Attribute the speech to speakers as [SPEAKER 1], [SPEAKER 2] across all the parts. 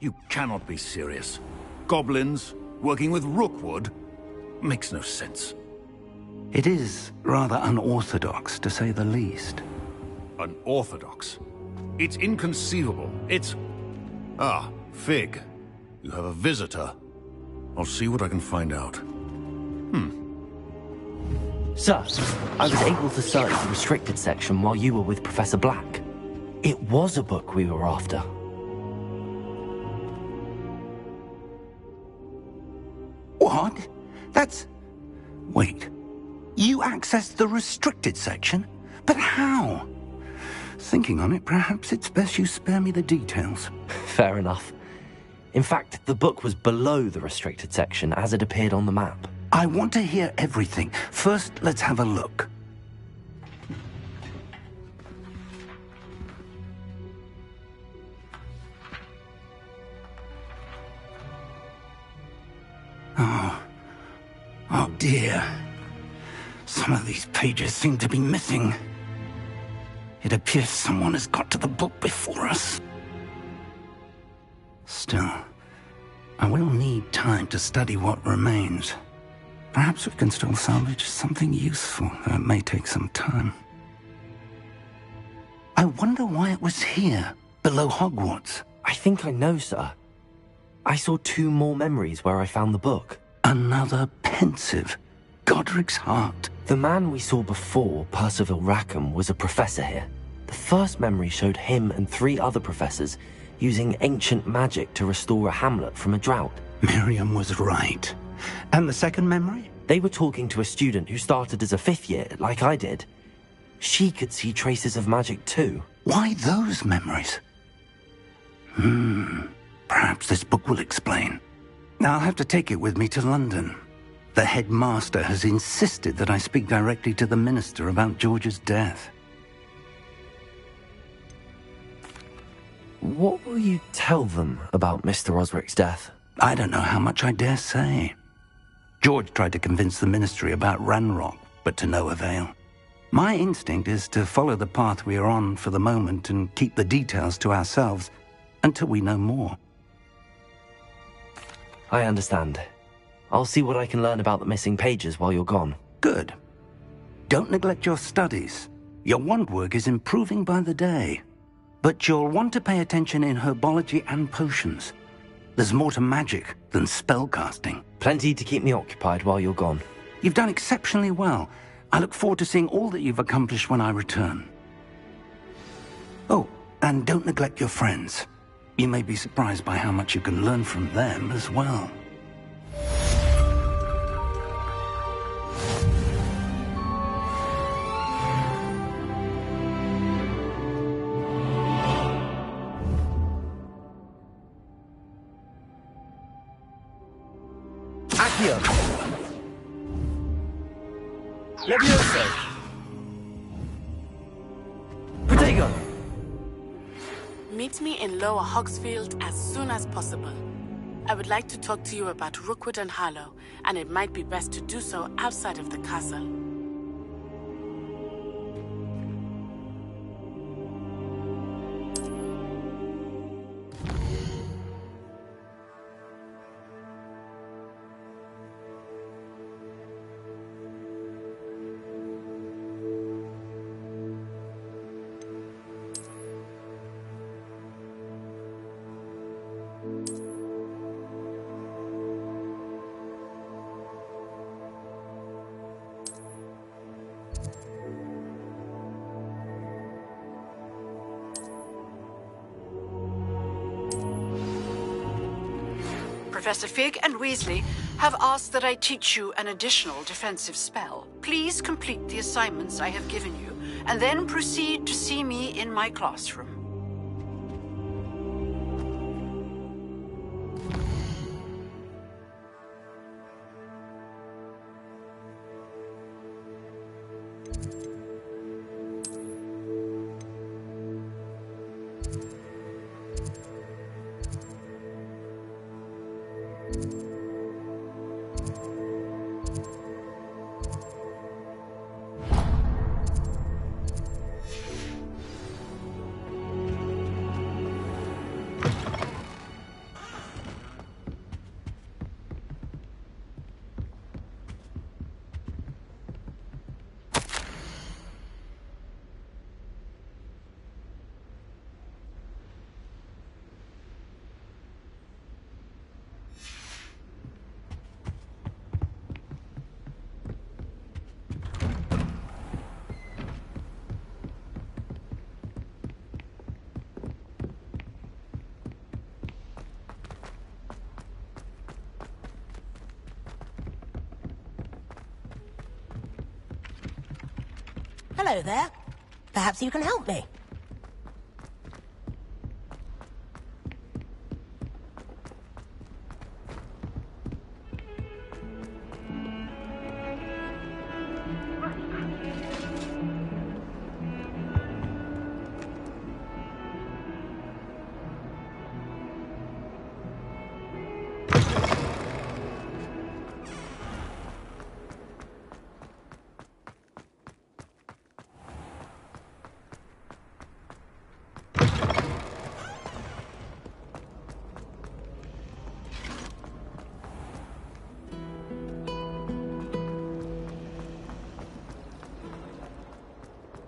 [SPEAKER 1] You cannot be serious. Goblins working with Rookwood? Makes no sense.
[SPEAKER 2] It is rather unorthodox, to say the least.
[SPEAKER 1] Unorthodox? It's inconceivable. It's... Ah, Fig. You have a visitor. I'll see what I can find out.
[SPEAKER 3] Sir, I was able to search the restricted section while you were with Professor Black. It was a book we were after.
[SPEAKER 2] What? That's... Wait. You accessed the restricted section? But how? Thinking on it, perhaps it's best you spare me the details.
[SPEAKER 3] Fair enough. In fact, the book was below the restricted section as it appeared on the map.
[SPEAKER 2] I want to hear everything. First, let's have a look. Oh dear. Some of these pages seem to be missing. It appears someone has got to the book before us. Still, I will need time to study what remains. Perhaps we can still salvage something useful, though it may take some time. I wonder why it was here, below Hogwarts.
[SPEAKER 3] I think I know, sir. I saw 2 more memories where I found the book.
[SPEAKER 2] Another pensive. Godric's heart.
[SPEAKER 3] The man we saw before, Percival Rackham, was a professor here. The first memory showed him and 3 other professors using ancient magic to restore a hamlet from a drought.
[SPEAKER 2] Miriam was right. And the second memory?
[SPEAKER 3] They were talking to a student who started as a 5th year, like I did. She could see traces of magic too.
[SPEAKER 2] Why those memories? Perhaps this book will explain. I'll have to take it with me to London. The headmaster has insisted that I speak directly to the minister about George's death.
[SPEAKER 3] What will you tell them about Mr. Osric's death?
[SPEAKER 2] I don't know how much I dare say. George tried to convince the ministry about Ranrock, but to no avail. My instinct is to follow the path we are on for the moment and keep the details to ourselves until we know more.
[SPEAKER 3] I understand. I'll see what I can learn about the missing pages while you're gone.
[SPEAKER 2] Good. Don't neglect your studies. Your wand work is improving by the day. But you'll want to pay attention in herbology and potions. There's more to magic than spellcasting.
[SPEAKER 3] Plenty to keep me occupied while you're gone.
[SPEAKER 2] You've done exceptionally well. I look forward to seeing all that you've accomplished when I return. Oh, and don't neglect your friends. You may be surprised by how much you can learn from them as well.
[SPEAKER 3] Accio! Levioso! Protego!
[SPEAKER 4] Meet me in Lower Hogsfield as soon as possible. I would like to talk to you about Rookwood and Harlow, and it might be best to do so outside of the castle.
[SPEAKER 5] Professor Fig and Weasley have asked that I teach you an additional defensive spell. Please complete the assignments I have given you, and then proceed to see me in my classroom.
[SPEAKER 6] Hello there. Perhaps you can help me.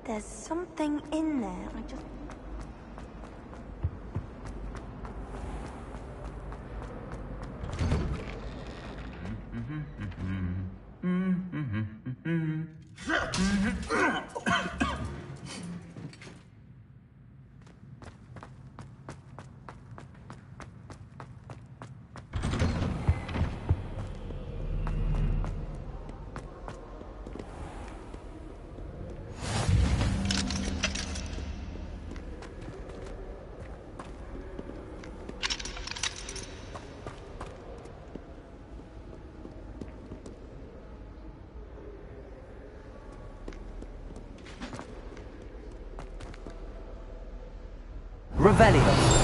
[SPEAKER 7] There's something in there. I just...
[SPEAKER 3] Revelio.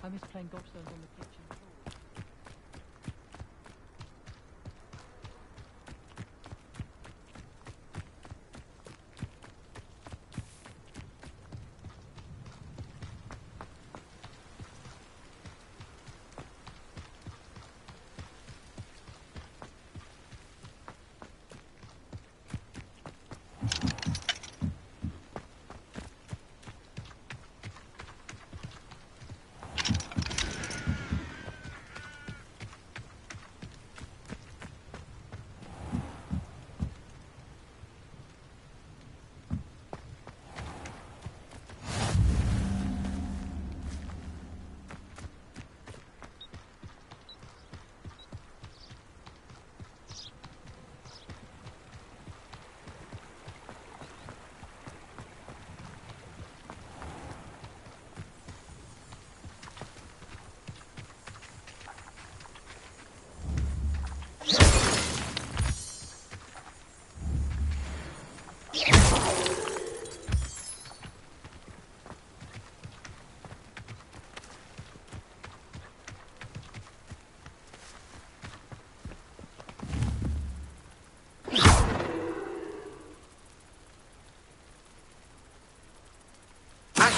[SPEAKER 8] I miss playing gobstones on the kitchen floor.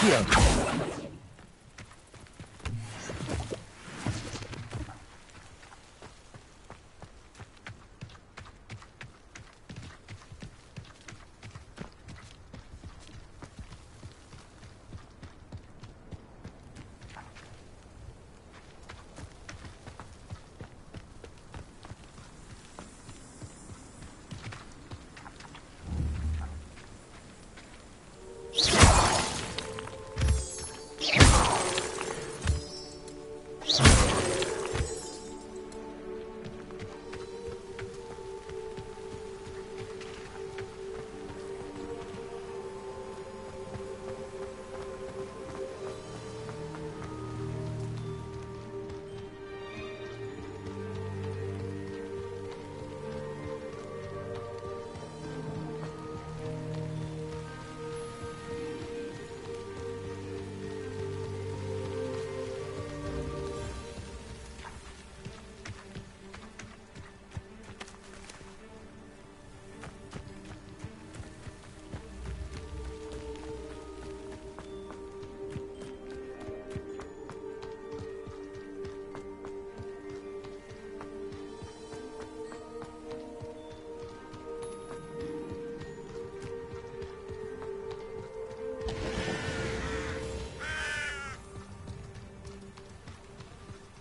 [SPEAKER 3] here.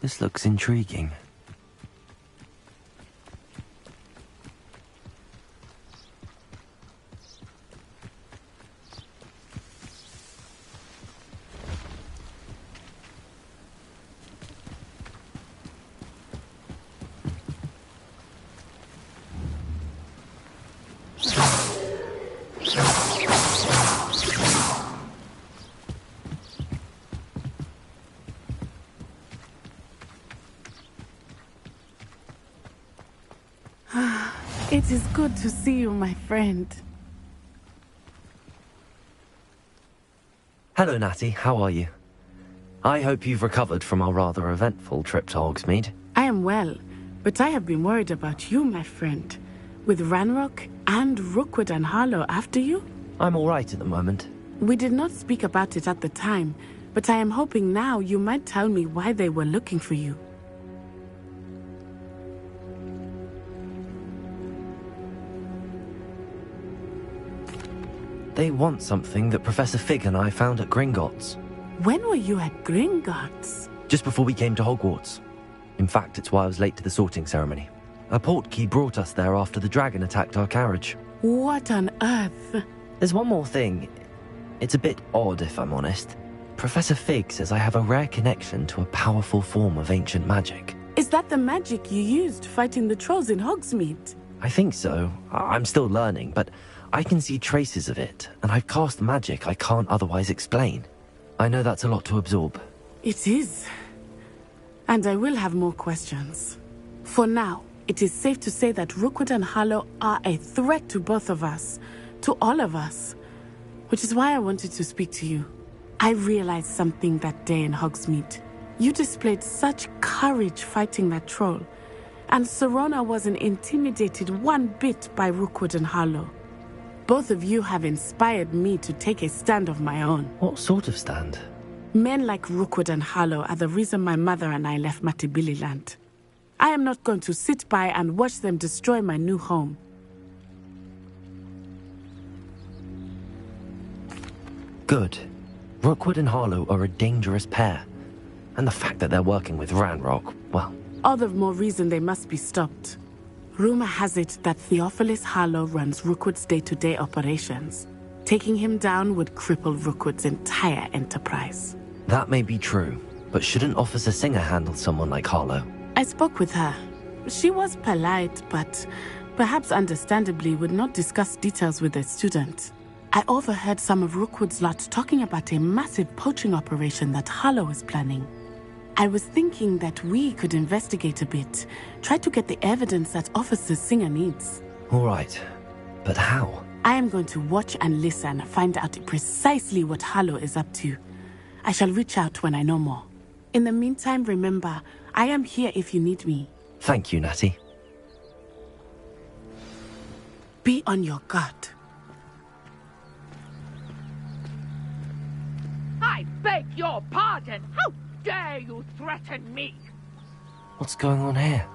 [SPEAKER 3] This looks intriguing.
[SPEAKER 4] It is good to see you, my friend.
[SPEAKER 3] Hello, Natty. How are you? I hope you've recovered from our rather eventful trip to Hogsmeade.
[SPEAKER 4] I am well, but I have been worried about you, my friend. With Ranrock and Rookwood and Harlow after you?
[SPEAKER 3] I'm all right at the moment.
[SPEAKER 4] We did not speak about it at the time, but I am hoping now you might tell me why they were looking for you.
[SPEAKER 3] They want something that Professor Fig and I found at Gringotts.
[SPEAKER 4] When were you at Gringotts?
[SPEAKER 3] Just before we came to Hogwarts. In fact, it's why I was late to the sorting ceremony. A portkey brought us there after the dragon attacked our carriage.
[SPEAKER 4] What on earth?
[SPEAKER 3] There's one more thing. It's a bit odd, if I'm honest. Professor Fig says I have a rare connection to a powerful form of ancient magic.
[SPEAKER 4] Is that the magic you used fighting the trolls in Hogsmeade?
[SPEAKER 3] I think so. I'm still learning, but I can see traces of it, and I've cast magic I can't otherwise explain. I know that's a lot to absorb.
[SPEAKER 4] It is. And I will have more questions. For now, it is safe to say that Rookwood and Harlow are a threat to both of us, to all of us. Which is why I wanted to speak to you. I realized something that day in Hogsmeade. You displayed such courage fighting that troll, and Serona wasn't intimidated one bit by Rookwood and Harlow. Both of you have inspired me to take a stand of my own.
[SPEAKER 3] What sort of stand?
[SPEAKER 4] Men like Rookwood and Harlow are the reason my mother and I left Matibililand. I am not going to sit by and watch them destroy my new home.
[SPEAKER 3] Good. Rookwood and Harlow are a dangerous pair. And the fact that they're working with Ranrock, well...
[SPEAKER 4] All the more reason they must be stopped. Rumor has it that Theophilus Harlow runs Rookwood's day-to-day operations. Taking him down would cripple Rookwood's entire enterprise.
[SPEAKER 3] That may be true, but shouldn't Officer Singer handle someone like Harlow?
[SPEAKER 4] I spoke with her. She was polite, but perhaps understandably would not discuss details with a student. I overheard some of Rookwood's lot talking about a massive poaching operation that Harlow is planning. I was thinking that we could investigate a bit, try to get the evidence that Officer Singer needs.
[SPEAKER 3] All right, but how?
[SPEAKER 4] I am going to watch and listen, find out precisely what Harlow is up to. I shall reach out when I know more. In the meantime, remember, I am here if you need me.
[SPEAKER 3] Thank you, Natty.
[SPEAKER 4] Be on your guard.
[SPEAKER 9] I beg your pardon! How dare you threaten me?
[SPEAKER 3] What's going on here?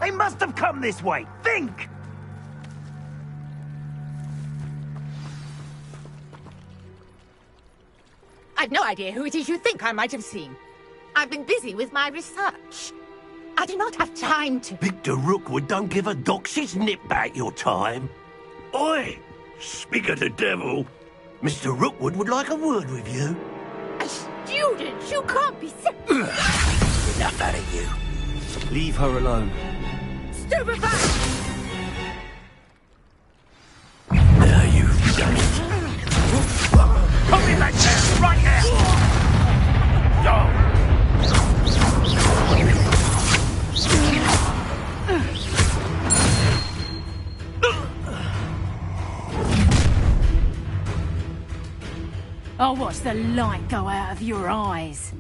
[SPEAKER 2] They must have come this way. Think!
[SPEAKER 9] I've no idea who it is you think I might have seen. I've been busy with my research. I do not have time to...
[SPEAKER 10] Victor Rookwood don't give a doxy's nip back your time. Oi! Speak of the devil. Mr. Rookwood would like a word with you.
[SPEAKER 9] A student? You can't be so...
[SPEAKER 10] Enough out of you.
[SPEAKER 3] Leave her alone.
[SPEAKER 9] Stupefy!
[SPEAKER 10] Now you've done it.
[SPEAKER 2] Put me back there! Right here! Go!
[SPEAKER 9] I'll watch the light go out of your eyes.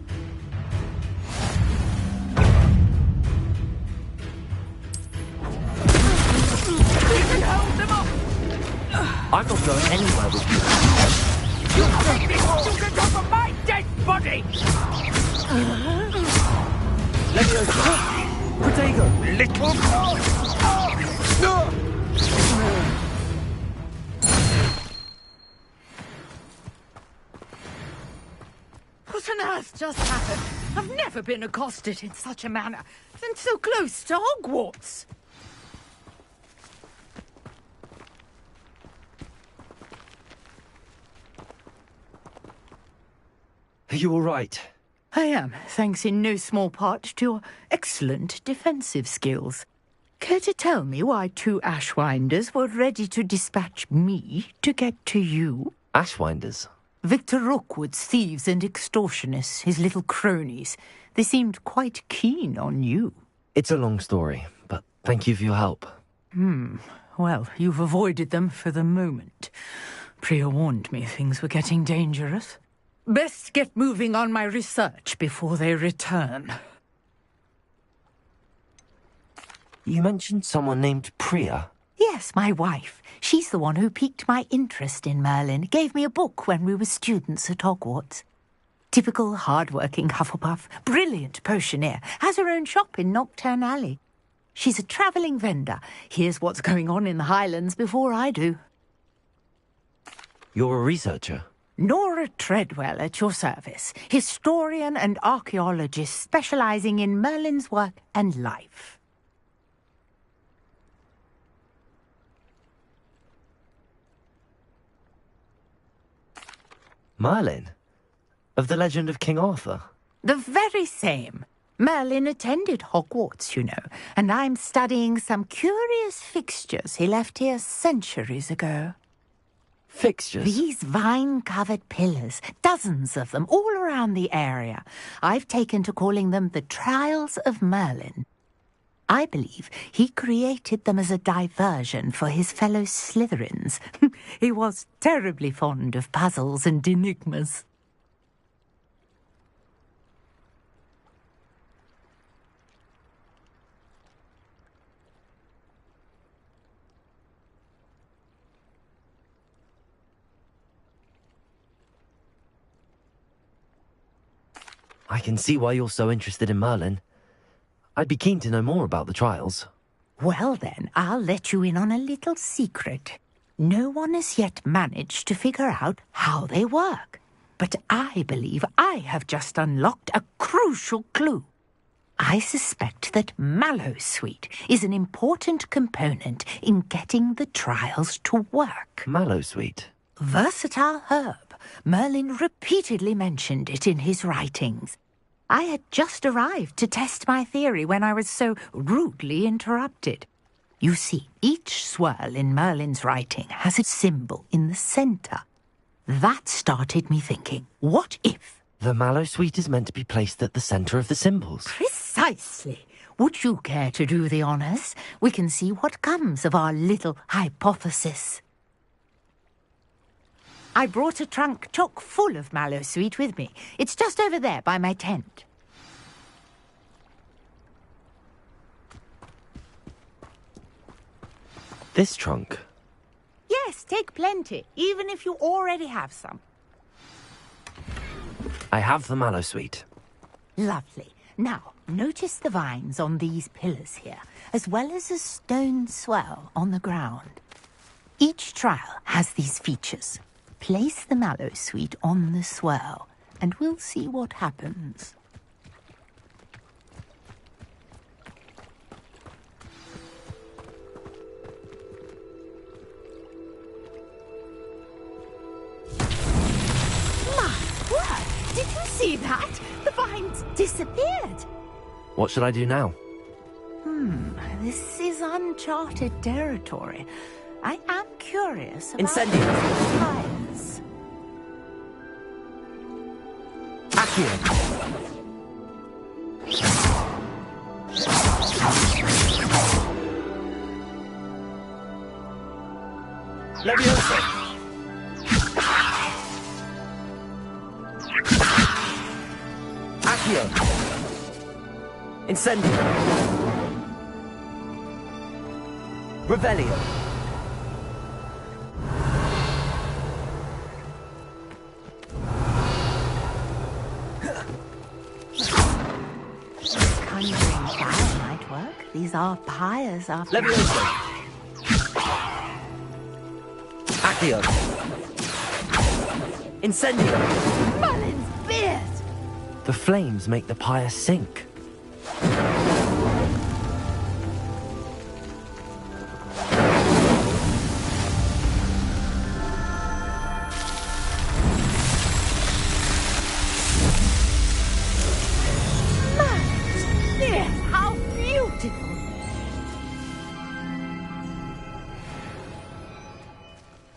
[SPEAKER 9] You can hold them up!
[SPEAKER 3] I'm not going anywhere with you.
[SPEAKER 9] You take this stuck on top of my dead body!
[SPEAKER 3] Leviosa! Protego!
[SPEAKER 2] Little...
[SPEAKER 9] What on earth just happened? I've never been accosted in such a manner, and so close to Hogwarts.
[SPEAKER 3] Are you all right?
[SPEAKER 9] I am, thanks in no small part to your excellent defensive skills. Care to tell me why two Ashwinders were ready to dispatch me to get to you?
[SPEAKER 3] Ashwinders?
[SPEAKER 9] Victor Rookwood's thieves and extortionists, his little cronies. They seemed quite keen on you.
[SPEAKER 3] It's a long story, but thank you for your help.
[SPEAKER 9] Well, you've avoided them for the moment. Priya warned me things were getting dangerous. Best get moving on my research before they return.
[SPEAKER 3] You mentioned someone named Priya.
[SPEAKER 9] Yes, my wife. She's the one who piqued my interest in Merlin. Gave me a book when we were students at Hogwarts. Typical hard-working Hufflepuff, brilliant potioneer, has her own shop in Nocturne Alley. She's a travelling vendor. Hears what's going on in the Highlands before I do.
[SPEAKER 3] You're a researcher?
[SPEAKER 9] Nora Treadwell at your service, historian and archaeologist specialising in Merlin's work and life.
[SPEAKER 3] Merlin? Of the legend of King Arthur?
[SPEAKER 9] The very same. Merlin attended Hogwarts, you know, and I'm studying some curious fixtures he left here centuries ago.
[SPEAKER 3] Fixtures?
[SPEAKER 9] These vine-covered pillars, dozens of them, all around the area. I've taken to calling them the Trials of Merlin. I believe he created them as a diversion for his fellow Slytherins. He was terribly fond of puzzles and enigmas.
[SPEAKER 3] I can see why you're so interested in Merlin. I'd be keen to know more about the trials.
[SPEAKER 9] Well then, I'll let you in on a little secret. No one has yet managed to figure out how they work. But I believe I have just unlocked a crucial clue. I suspect that Mallowsweet is an important component in getting the trials to work.
[SPEAKER 3] Mallowsweet?
[SPEAKER 9] Versatile herb. Merlin repeatedly mentioned it in his writings. I had just arrived to test my theory when I was so rudely interrupted. You see, each swirl in Merlin's writing has a symbol in the centre. That started me thinking, what if?
[SPEAKER 3] The Mallowsweet is meant to be placed at the centre of the symbols.
[SPEAKER 9] Precisely. Would you care to do the honours? We can see what comes of our little hypothesis. I brought a trunk chock full of mallow sweet with me. It's just over there by my tent.
[SPEAKER 3] This trunk?
[SPEAKER 9] Yes, take plenty, even if you already have some.
[SPEAKER 3] I have the mallow sweet.
[SPEAKER 9] Lovely. Now, notice the vines on these pillars here, as well as a stone swell on the ground. Each trial has these features. Place the mallow sweet on the swell, and we'll see what happens. Did you see that? The vines disappeared.
[SPEAKER 3] What should I do now?
[SPEAKER 9] This is uncharted territory. I am curious about
[SPEAKER 3] Incendio.
[SPEAKER 9] fires.
[SPEAKER 3] Accio. Leviosa. Accio. Incendio. Revelio.
[SPEAKER 9] Conjuring fire might work. These are pyres after all.
[SPEAKER 3] Leviosa. Accio. Incendio.
[SPEAKER 9] Merlin's beard!
[SPEAKER 3] The flames make the pyre sink.
[SPEAKER 9] Merlin's beard! How beautiful!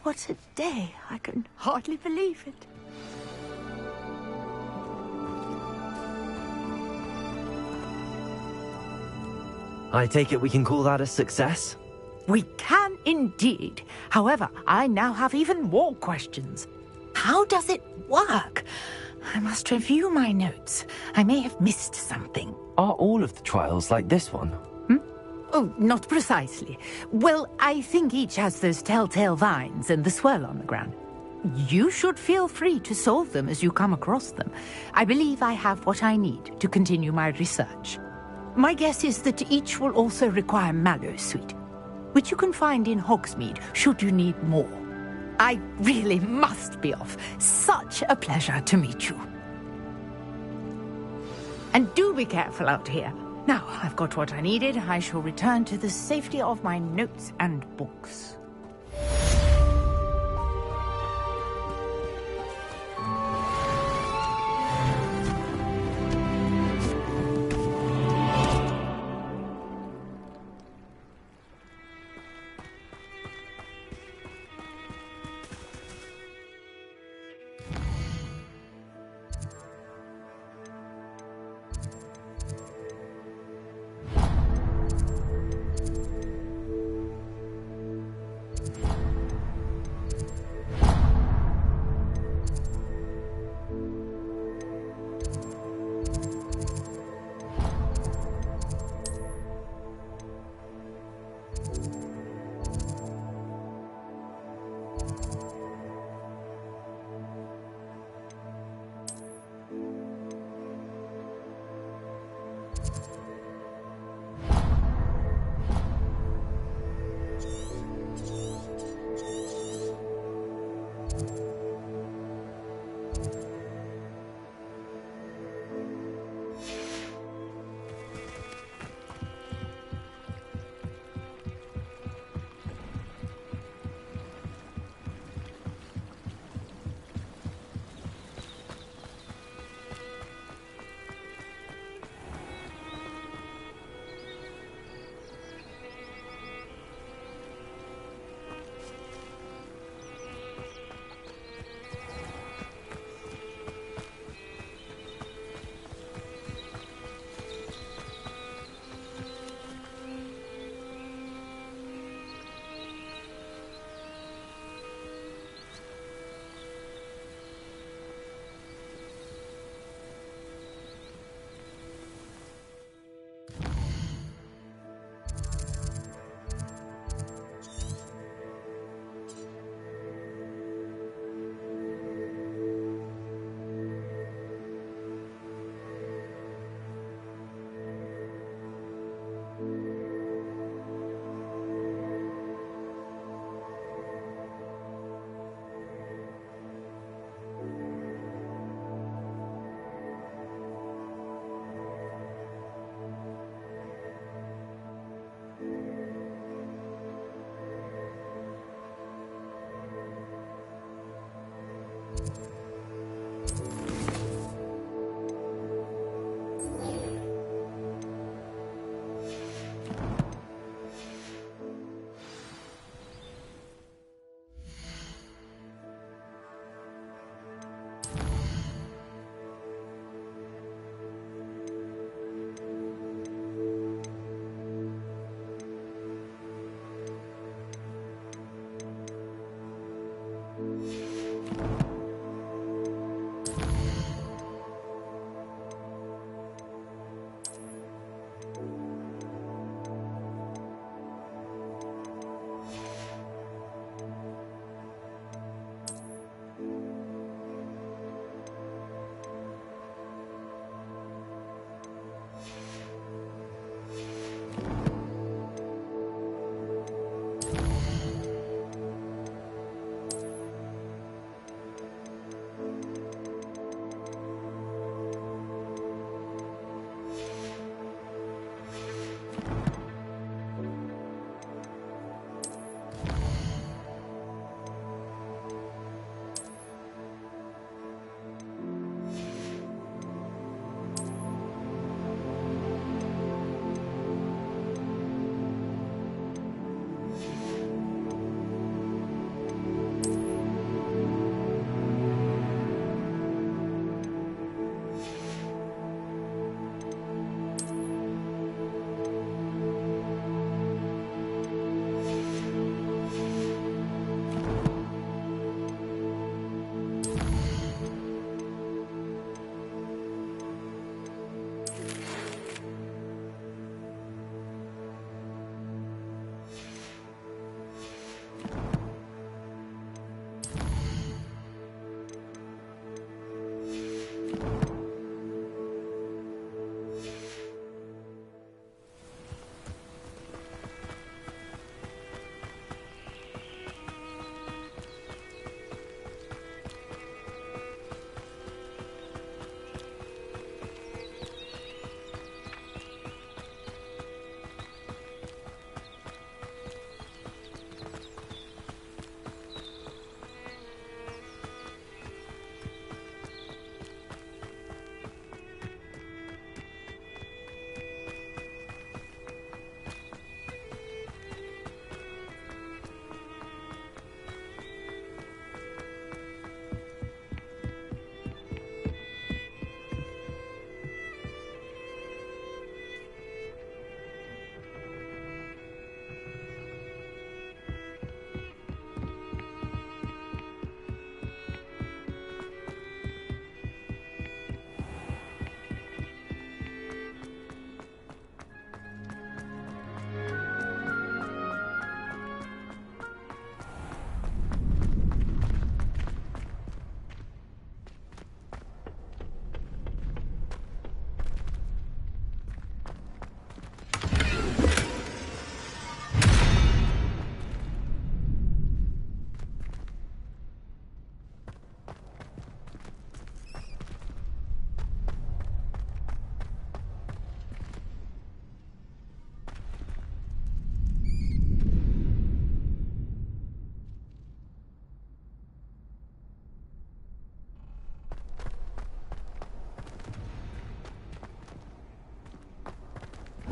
[SPEAKER 9] What a day! I can hardly believe it.
[SPEAKER 3] I take it we can call that a success?
[SPEAKER 9] We can indeed. However, I now have even more questions. How does it work? I must review my notes. I may have missed something.
[SPEAKER 3] Are all of the trials like this one?
[SPEAKER 9] Oh, not precisely. Well, I think each has those telltale vines and the swirl on the ground. You should feel free to solve them as you come across them. I believe I have what I need to continue my research. My guess is that each will also require mallow sweet, which you can find in Hogsmeade should you need more. I really must be off. Such a pleasure to meet you. And do be careful out here. Now, I've got what I needed. I shall return to the safety of my notes and books.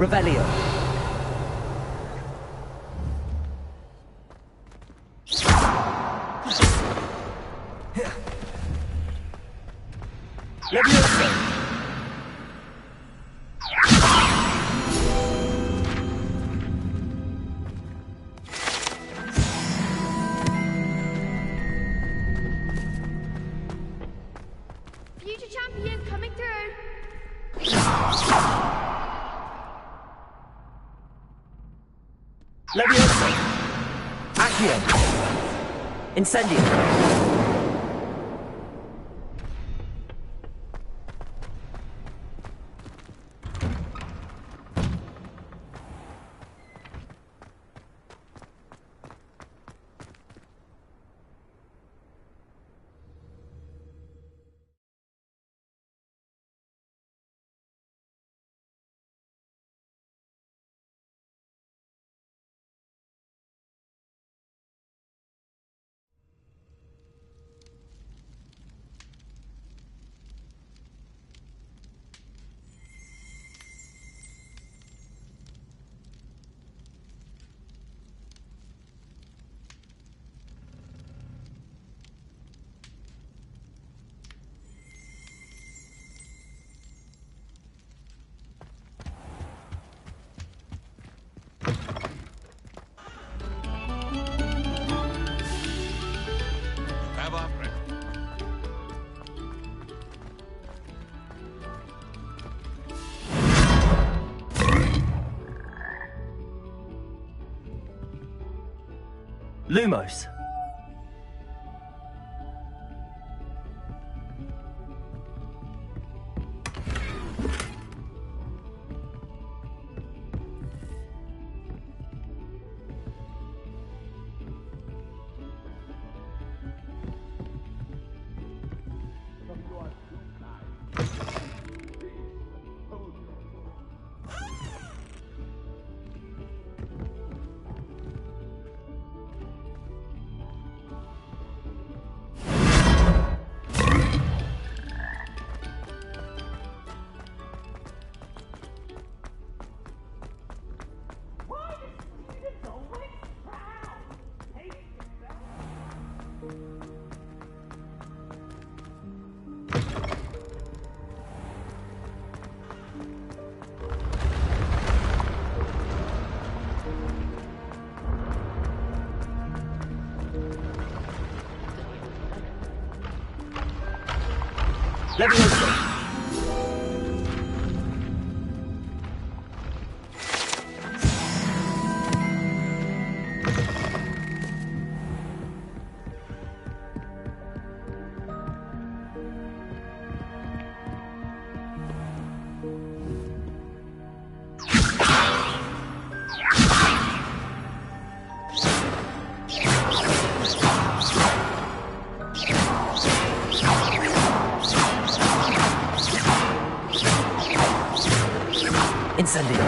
[SPEAKER 3] Revelio. Leviosa.
[SPEAKER 11] Future champion coming through.
[SPEAKER 3] Leviosa. Accio. Incendio. Lumos. Incendio.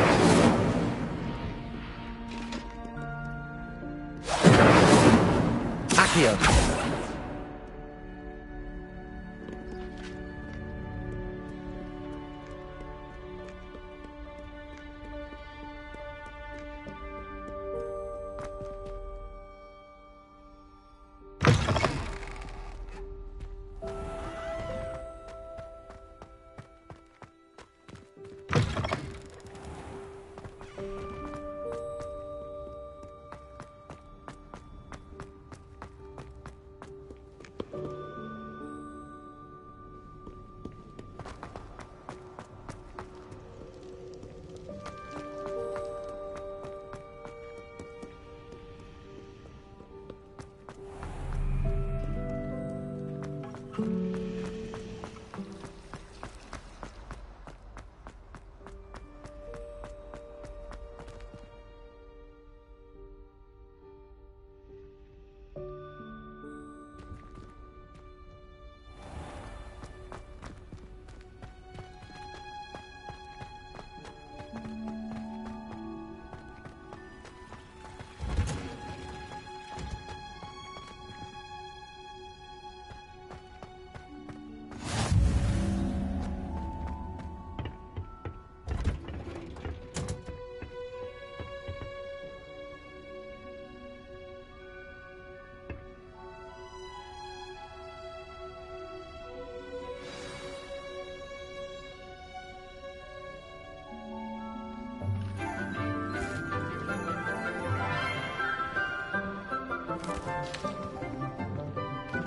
[SPEAKER 3] Accio.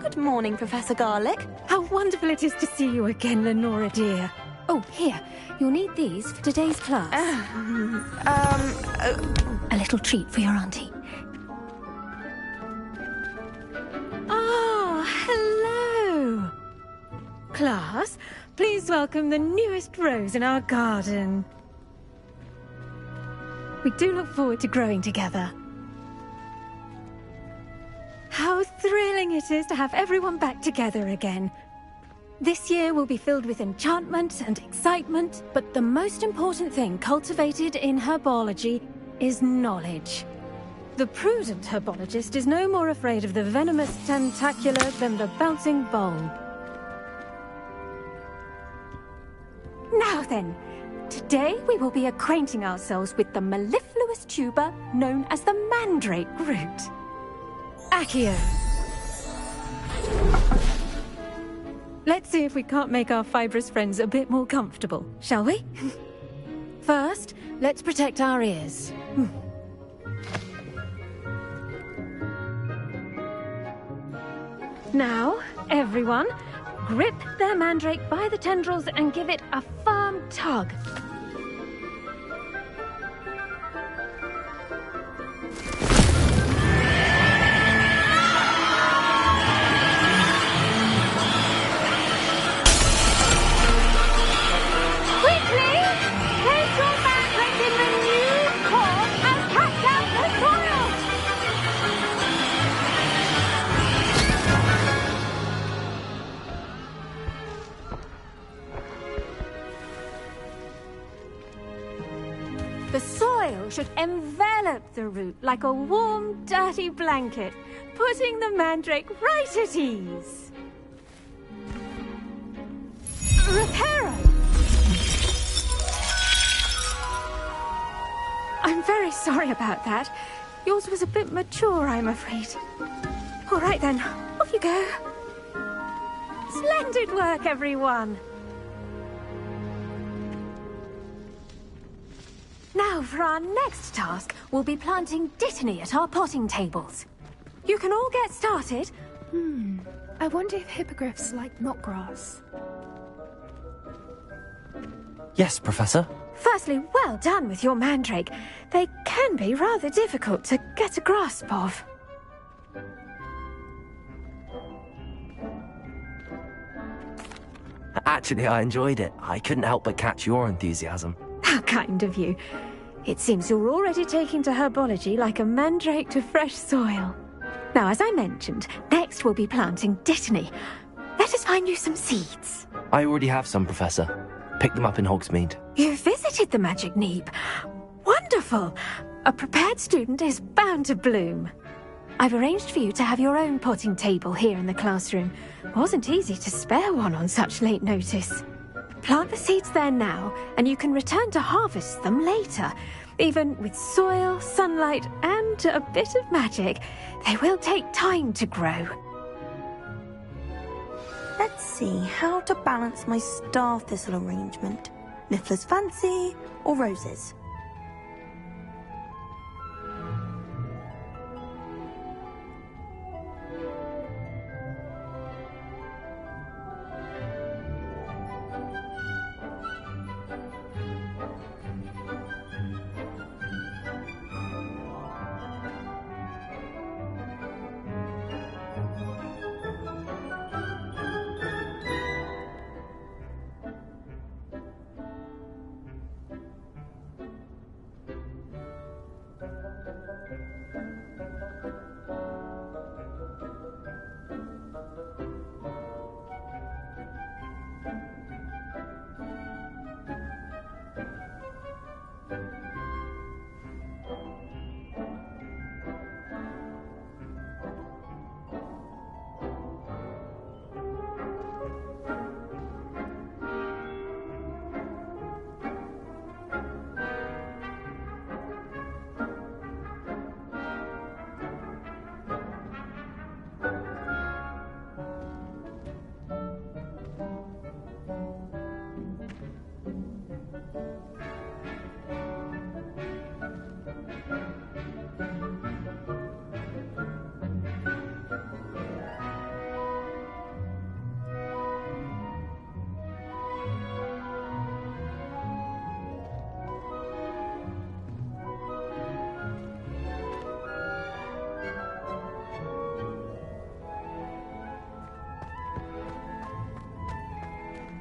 [SPEAKER 12] Good morning, Professor Garlick.
[SPEAKER 13] How wonderful it is to see you again, Lenora dear.
[SPEAKER 12] Oh, here. You'll need these for today's class. A little treat for your auntie.
[SPEAKER 13] Ah, hello. Class, please welcome the newest rose in our garden. We do look forward to growing together. How thrilling it is to have everyone back together again. This year will be filled with enchantment and excitement, but the most important thing cultivated in herbology is knowledge. The prudent herbologist is no more afraid of the venomous tentacular than the bouncing bulb. Now then, today we will be acquainting ourselves with the mellifluous tuber known as the mandrake root. Accio. Let's see if we can't make our fibrous friends a bit more comfortable, shall we? First, let's protect our ears. Now, everyone, grip their mandrake by the tendrils and give it a firm tug. The soil should envelop the root like a warm, dirty blanket, putting the mandrake right at ease. Reparo! I'm very sorry about that. Yours was a bit mature, I'm afraid. All right then, off you go. Splendid work, everyone. Now, for our next task, we'll be planting dittany at our potting tables. You can all get started.
[SPEAKER 11] I wonder if hippogriffs like knotgrass.
[SPEAKER 3] Yes, Professor.
[SPEAKER 13] Firstly, well done with your mandrake. They can be rather difficult to get a grasp of.
[SPEAKER 3] Actually, I enjoyed it. I couldn't help but catch your enthusiasm.
[SPEAKER 13] How kind of you. It seems you're already taking to herbology like a mandrake to fresh soil. Now, as I mentioned, next we'll be planting dittany. Let us find you some seeds.
[SPEAKER 3] I already have some, Professor. Picked them up in Hogsmeade.
[SPEAKER 13] You visited the Magic Neep. Wonderful! A prepared student is bound to bloom. I've arranged for you to have your own potting table here in the classroom. Wasn't easy to spare one on such late notice. Plant the seeds there now, and you can return to harvest them later. Even with soil, sunlight, and a bit of magic, they will take time to grow.
[SPEAKER 7] Let's see how to balance my star thistle arrangement. Niffler's fancy or roses?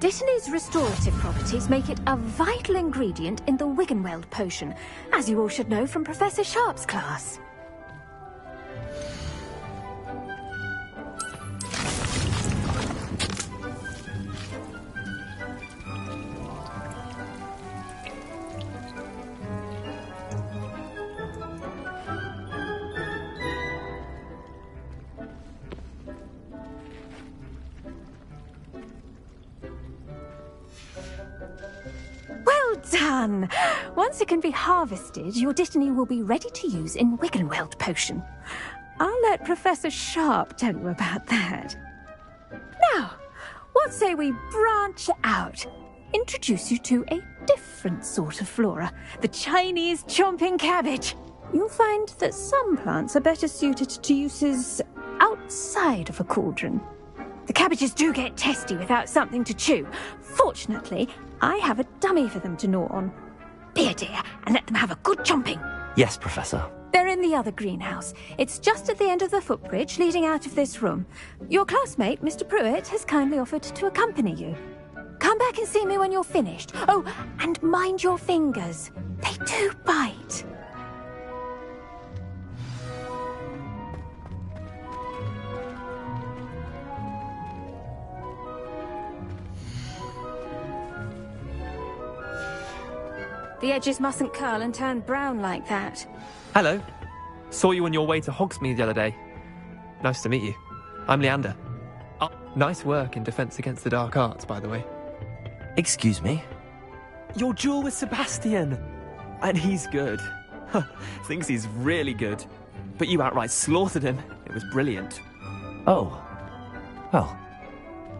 [SPEAKER 13] Dittany's restorative properties make it a vital ingredient in the Wiggenweld potion, as you all should know from Professor Sharp's class. Done! Once it can be harvested, your dittany will be ready to use in Wiggenweld potion. I'll let Professor Sharp tell you about that. Now, what say we branch out? Introduce you to a different sort of flora, the Chinese chomping cabbage. You'll find that some plants are better suited to uses outside of a cauldron. The cabbages do get testy without something to chew. Fortunately, I have a dummy for them to gnaw on. Be a dear and let them have a good chomping.
[SPEAKER 3] Yes, Professor.
[SPEAKER 13] They're in the other greenhouse. It's just at the end of the footbridge leading out of this room. Your classmate, Mr. Pruitt, has kindly offered to accompany you. Come back and see me when you're finished. Oh, and mind your fingers. They do bite. The edges mustn't curl and turn brown like that.
[SPEAKER 14] Hello. Saw you on your way to Hogsmeade the other day. Nice to meet you. I'm Leander. Oh, nice work in Defense Against the Dark Arts, by the way.
[SPEAKER 3] Excuse me?
[SPEAKER 14] Your duel with Sebastian. And he's good. Thinks he's really good. But you outright slaughtered him. It was brilliant.
[SPEAKER 3] Oh. Well,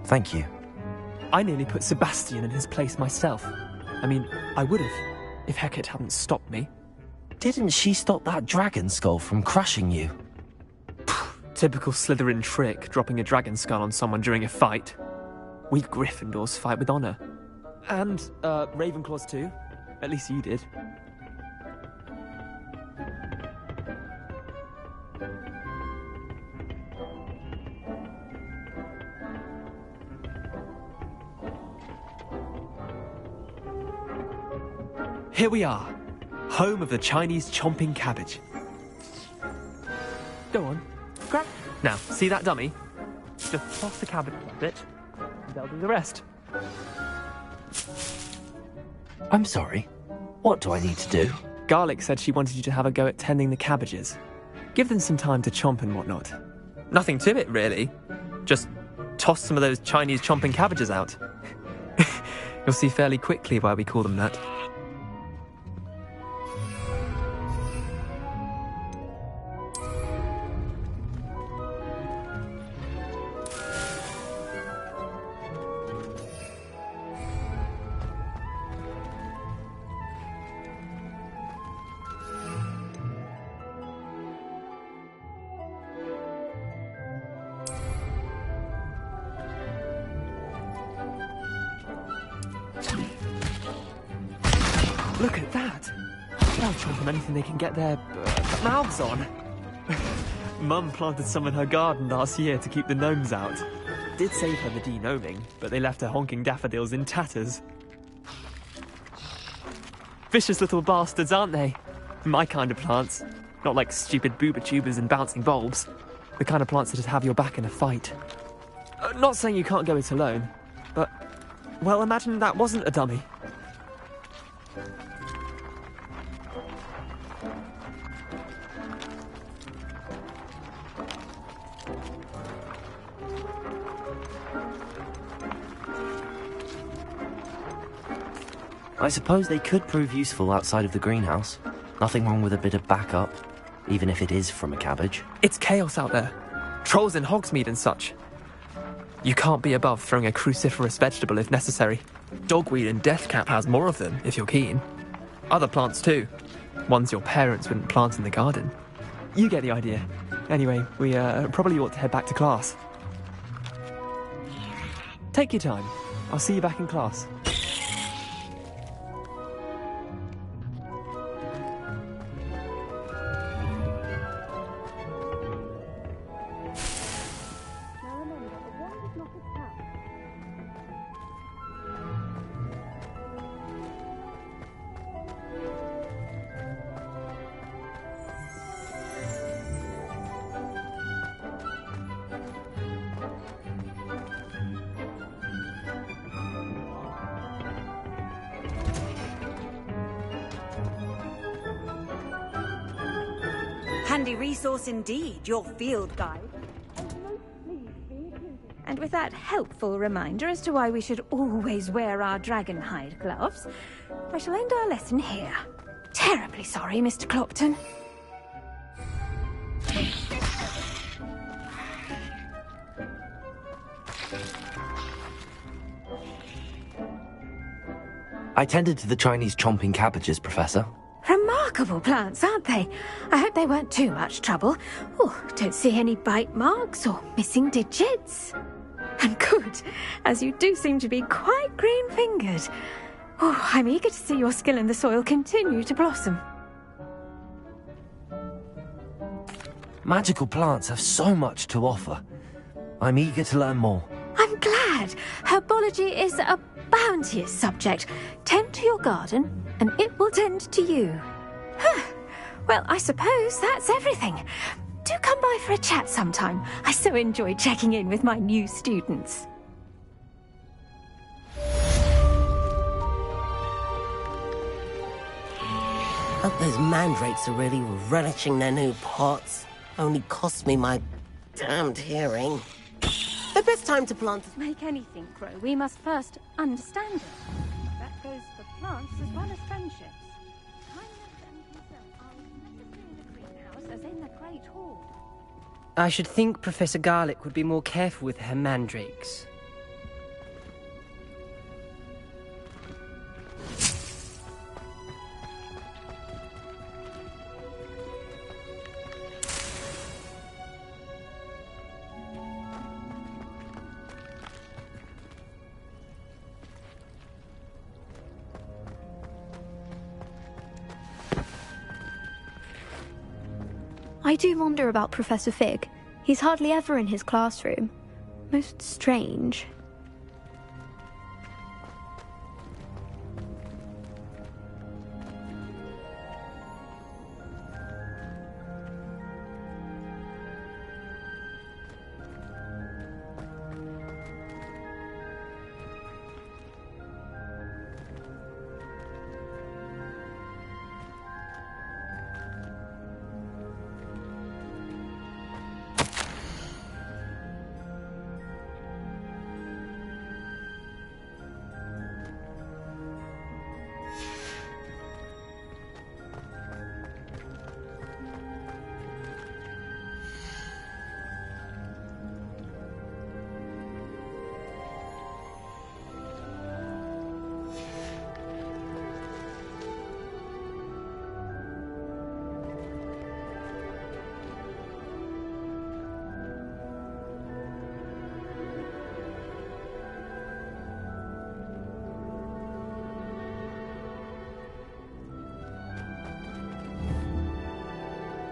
[SPEAKER 3] thank you.
[SPEAKER 14] I nearly put Sebastian in his place myself. I mean, I would have, if Hecate hadn't stopped me.
[SPEAKER 3] Didn't she stop that dragon skull from crushing you?
[SPEAKER 14] Typical Slytherin trick, dropping a dragon skull on someone during a fight. We Gryffindors fight with honor. And, Ravenclaws too. At least you did. Here we are, home of the Chinese chomping cabbage. Go on, grab. Now, see that dummy? Just toss the cabbage a bit, and they'll do the rest.
[SPEAKER 3] I'm sorry. What do I need to do?
[SPEAKER 14] Garlic said she wanted you to have a go at tending the cabbages. Give them some time to chomp and whatnot. Nothing to it, really. Just toss some of those Chinese chomping cabbages out. You'll see fairly quickly why we call them that. Look at that! They'll chomp on anything they can get their mouths on. Mum planted some in her garden last year to keep the gnomes out. Did save her the de-gnoming, but they left her honking daffodils in tatters. Vicious little bastards, aren't they? My kind of plants. Not like stupid booba tubers and bouncing bulbs. The kind of plants that'd have your back in a fight. Not saying you can't go it alone, but... well, imagine that wasn't a dummy.
[SPEAKER 3] I suppose they could prove useful outside of the greenhouse. Nothing wrong with a bit of backup, even if it is from a cabbage.
[SPEAKER 14] It's chaos out there. Trolls in Hogsmeade and such. You can't be above throwing a cruciferous vegetable if necessary. Dogweed and deathcap has more of them, if you're keen. Other plants too. Ones your parents wouldn't plant in the garden. You get the idea. Anyway, we probably ought to head back to class. Take your time. I'll see you back in class.
[SPEAKER 15] Handy resource indeed, your field guide.
[SPEAKER 13] And with that helpful reminder as to why we should always wear our dragonhide gloves, I shall end our lesson here. Terribly sorry, Mr. Clopton.
[SPEAKER 3] I tended to the Chinese chomping cabbages, Professor.
[SPEAKER 13] Remarkable plants, aren't they? I hope they weren't too much trouble. Oh, don't see any bite marks or missing digits. And good, as you do seem to be quite green-fingered. Oh, I'm eager to see your skill in the soil continue to blossom.
[SPEAKER 3] Magical plants have so much to offer. I'm eager to learn more.
[SPEAKER 13] I'm glad. Herbology is a bounteous subject. Tend to your garden, and it will tend to you. Well, I suppose that's everything. Do come by for a chat sometime. I so enjoy checking in with my new students.
[SPEAKER 6] Hope those mandrakes are really relishing their new pots. Only cost me my damned hearing. The best time to plant...
[SPEAKER 13] To make anything grow, we must first understand it. That goes for plants as well as friendships. Kindness and concern are as necessary in the greenhouse as in the Great Hall.
[SPEAKER 16] I should think Professor Garlick would be more careful with her mandrakes.
[SPEAKER 12] I do wonder about Professor Fig. He's hardly ever in his classroom. Most strange.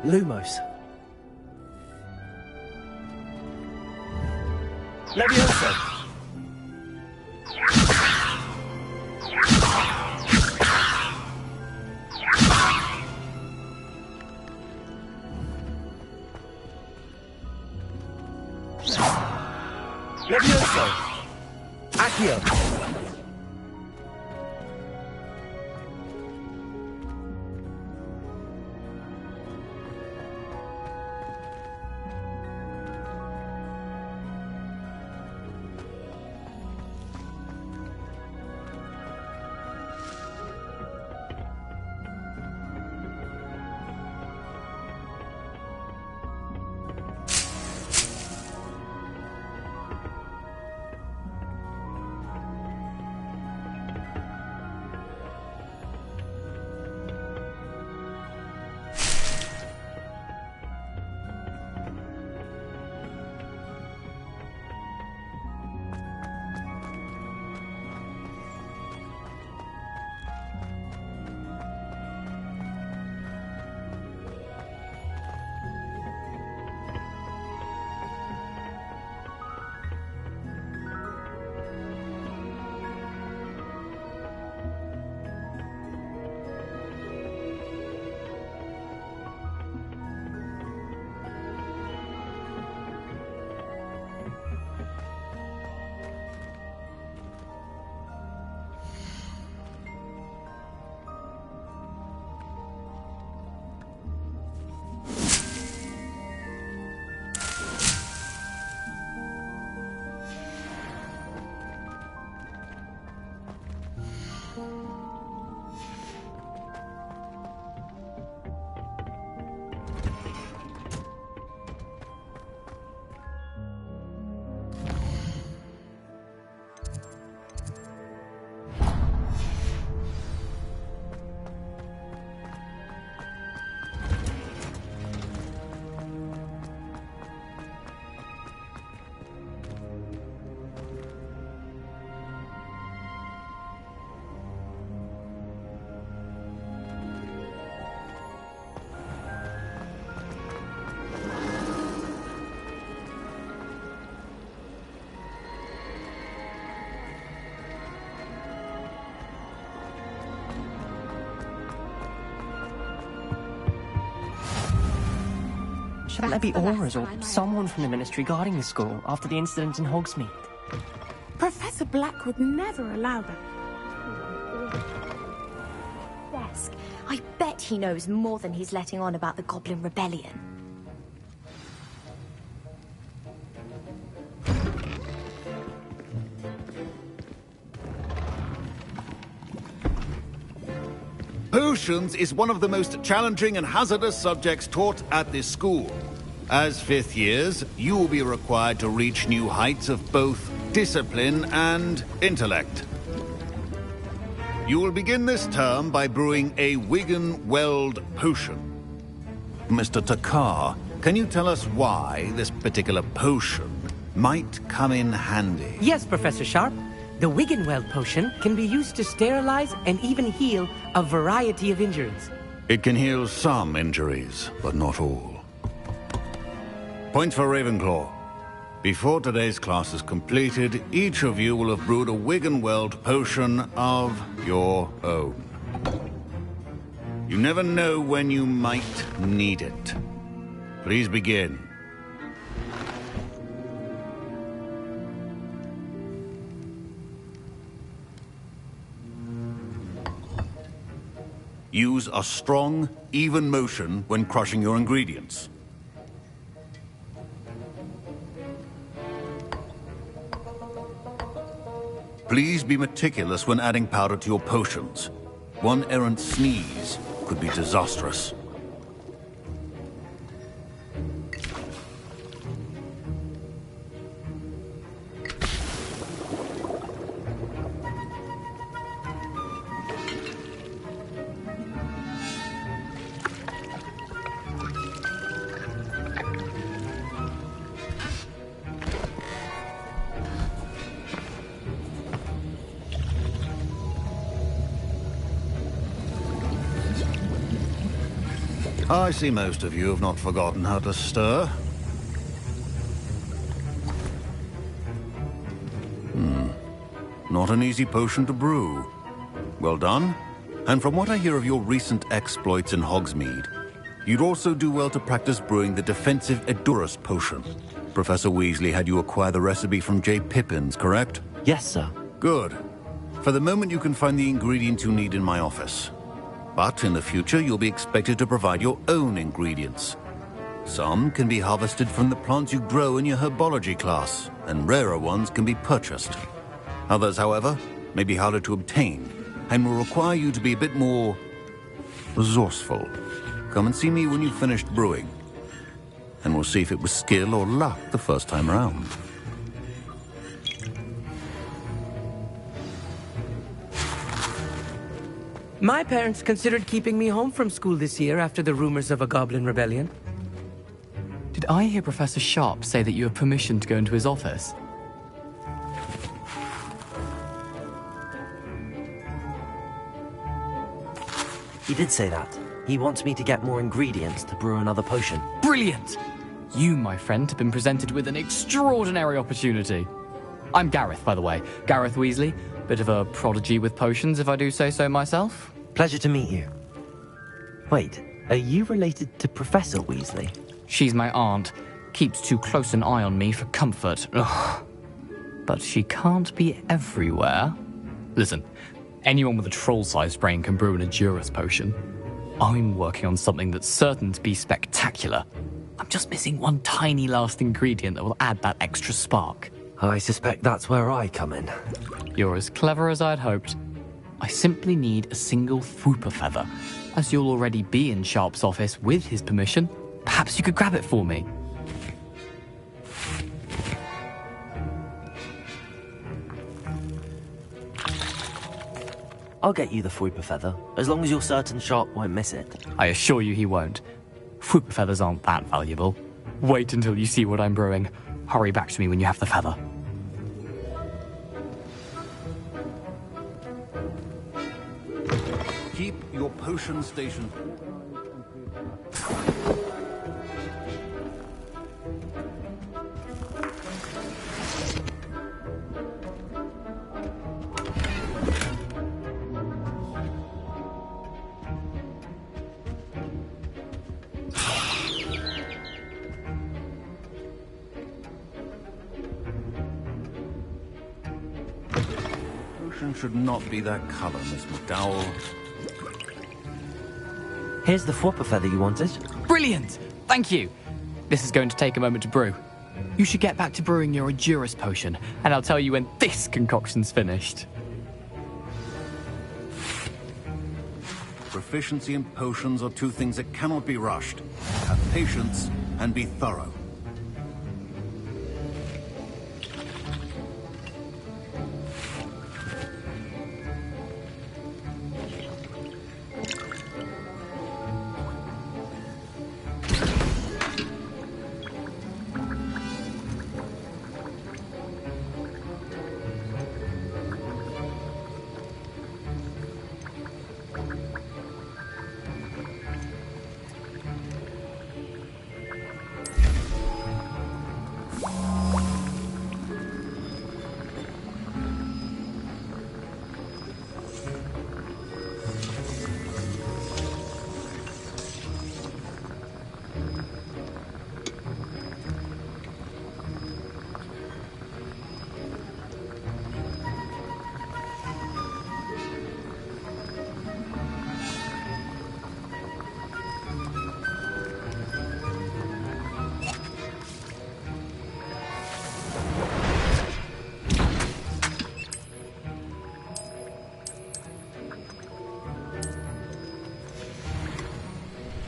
[SPEAKER 16] Lumos. Leviosa. Leviosa. Accio. Shouldn't there be auras or someone from the Ministry guarding the school after the incident in Hogsmeade?
[SPEAKER 4] Professor Black would never allow that.
[SPEAKER 17] desk. I bet he knows more than he's letting on about the Goblin Rebellion.
[SPEAKER 1] Potions is one of the most challenging and hazardous subjects taught at this school. As fifth years, you will be required to reach new heights of both discipline and intellect. You will begin this term by brewing a Wigan-Weld potion. Mr. Takar, can you tell us why this particular potion might come in handy?
[SPEAKER 18] Yes, Professor Sharp. The Wigan-Weld potion can be used to sterilize and even heal a variety of injuries.
[SPEAKER 1] It can heal some injuries, but not all. Point for Ravenclaw. Before today's class is completed, each of you will have brewed a Wigan-Weld potion of your own. You never know when you might need it. Please begin. Use a strong, even motion when crushing your ingredients. Please be meticulous when adding powder to your potions. One errant sneeze could be disastrous. I see most of you have not forgotten how to stir. Not an easy potion to brew. Well done. And from what I hear of your recent exploits in Hogsmeade, you'd also do well to practice brewing the defensive Edurus potion. Professor Weasley had you acquire the recipe from J. Pippins, correct?
[SPEAKER 3] Yes, sir.
[SPEAKER 1] Good. For the moment, you can find the ingredients you need in my office. But in the future, you'll be expected to provide your own ingredients. Some can be harvested from the plants you grow in your herbology class, and rarer ones can be purchased. Others, however, may be harder to obtain, and will require you to be a bit more resourceful. Come and see me when you've finished brewing, and we'll see if it was skill or luck the first time around.
[SPEAKER 18] My parents considered keeping me home from school this year after the rumors of a Goblin Rebellion.
[SPEAKER 14] Did I hear Professor Sharp say that you have permission to go into his office?
[SPEAKER 3] He did say that. He wants me to get more ingredients to brew another potion.
[SPEAKER 14] Brilliant! You, my friend, have been presented with an extraordinary opportunity. I'm Gareth, by the way. Gareth Weasley. Bit of a prodigy with potions, if I do say so myself.
[SPEAKER 3] Pleasure to meet you. Wait, are you related to Professor Weasley?
[SPEAKER 14] She's my aunt. Keeps too close an eye on me for comfort. Ugh. But she can't be everywhere. Listen, anyone with a troll-sized brain can brew an Edurus potion. I'm working on something that's certain to be spectacular. I'm just missing one tiny last ingredient that will add that extra spark.
[SPEAKER 3] I suspect that's where I come in.
[SPEAKER 14] You're as clever as I'd hoped. I simply need a single Fwooper feather. As you'll already be in Sharp's office with his permission, perhaps you could grab it for me.
[SPEAKER 3] I'll get you the Fwooper feather, as long as you're certain Sharp won't miss it.
[SPEAKER 14] I assure you he won't. Fwooper feathers aren't that valuable. Wait until you see what I'm brewing. Hurry back to me when you have the feather.
[SPEAKER 1] Keep your potion station. Potion should not be that color, Miss McDowell.
[SPEAKER 3] Here's the whopper feather you wanted.
[SPEAKER 19] Brilliant! Thank you. This is going to take a moment to brew. You should get back to brewing your Endurus potion, and I'll tell you when this concoction's finished.
[SPEAKER 1] Proficiency and potions are two things that cannot be rushed. Have patience and be thorough.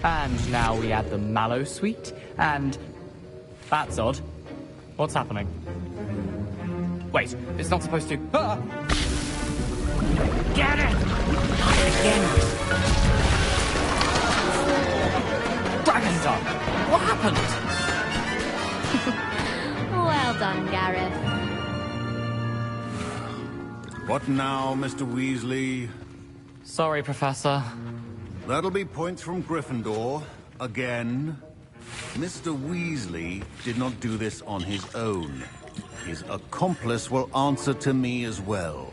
[SPEAKER 19] And now we add the mallow sweet, and... That's odd. What's happening? Wait, it's not supposed to... Ah! Get it! Again! Dragon Dog! What happened?
[SPEAKER 17] Well done, Gareth.
[SPEAKER 1] What now, Mr. Weasley?
[SPEAKER 19] Sorry, Professor.
[SPEAKER 1] That'll be points from Gryffindor. Again. Mr. Weasley did not do this on his own. His accomplice will answer to me as well.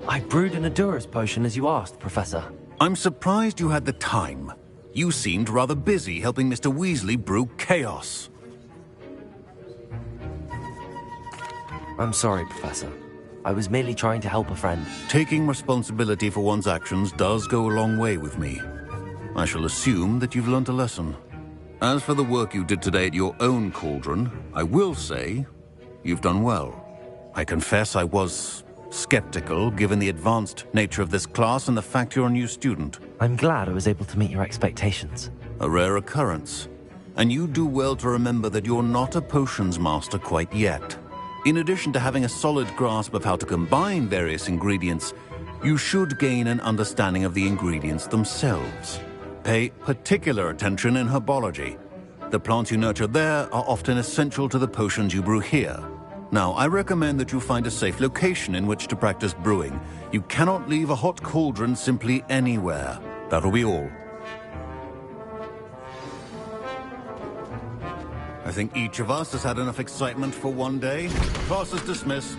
[SPEAKER 3] I brewed an Endurus potion as you asked, Professor.
[SPEAKER 1] I'm surprised you had the time. You seemed rather busy helping Mr. Weasley brew chaos.
[SPEAKER 3] I'm sorry, Professor. I was merely trying to help a friend.
[SPEAKER 1] Taking responsibility for one's actions does go a long way with me. I shall assume that you've learnt a lesson. As for the work you did today at your own cauldron, I will say you've done well. I confess I was skeptical, given the advanced nature of this class and the fact you're a new student.
[SPEAKER 3] I'm glad I was able to meet your expectations.
[SPEAKER 1] A rare occurrence. And you do well to remember that you're not a potions master quite yet. In addition to having a solid grasp of how to combine various ingredients, you should gain an understanding of the ingredients themselves. Pay particular attention in herbology. The plants you nurture there are often essential to the potions you brew here. Now, I recommend that you find a safe location in which to practice brewing. You cannot leave a hot cauldron simply anywhere. That'll be all. I think each of us has had enough excitement for one day. Class is dismissed.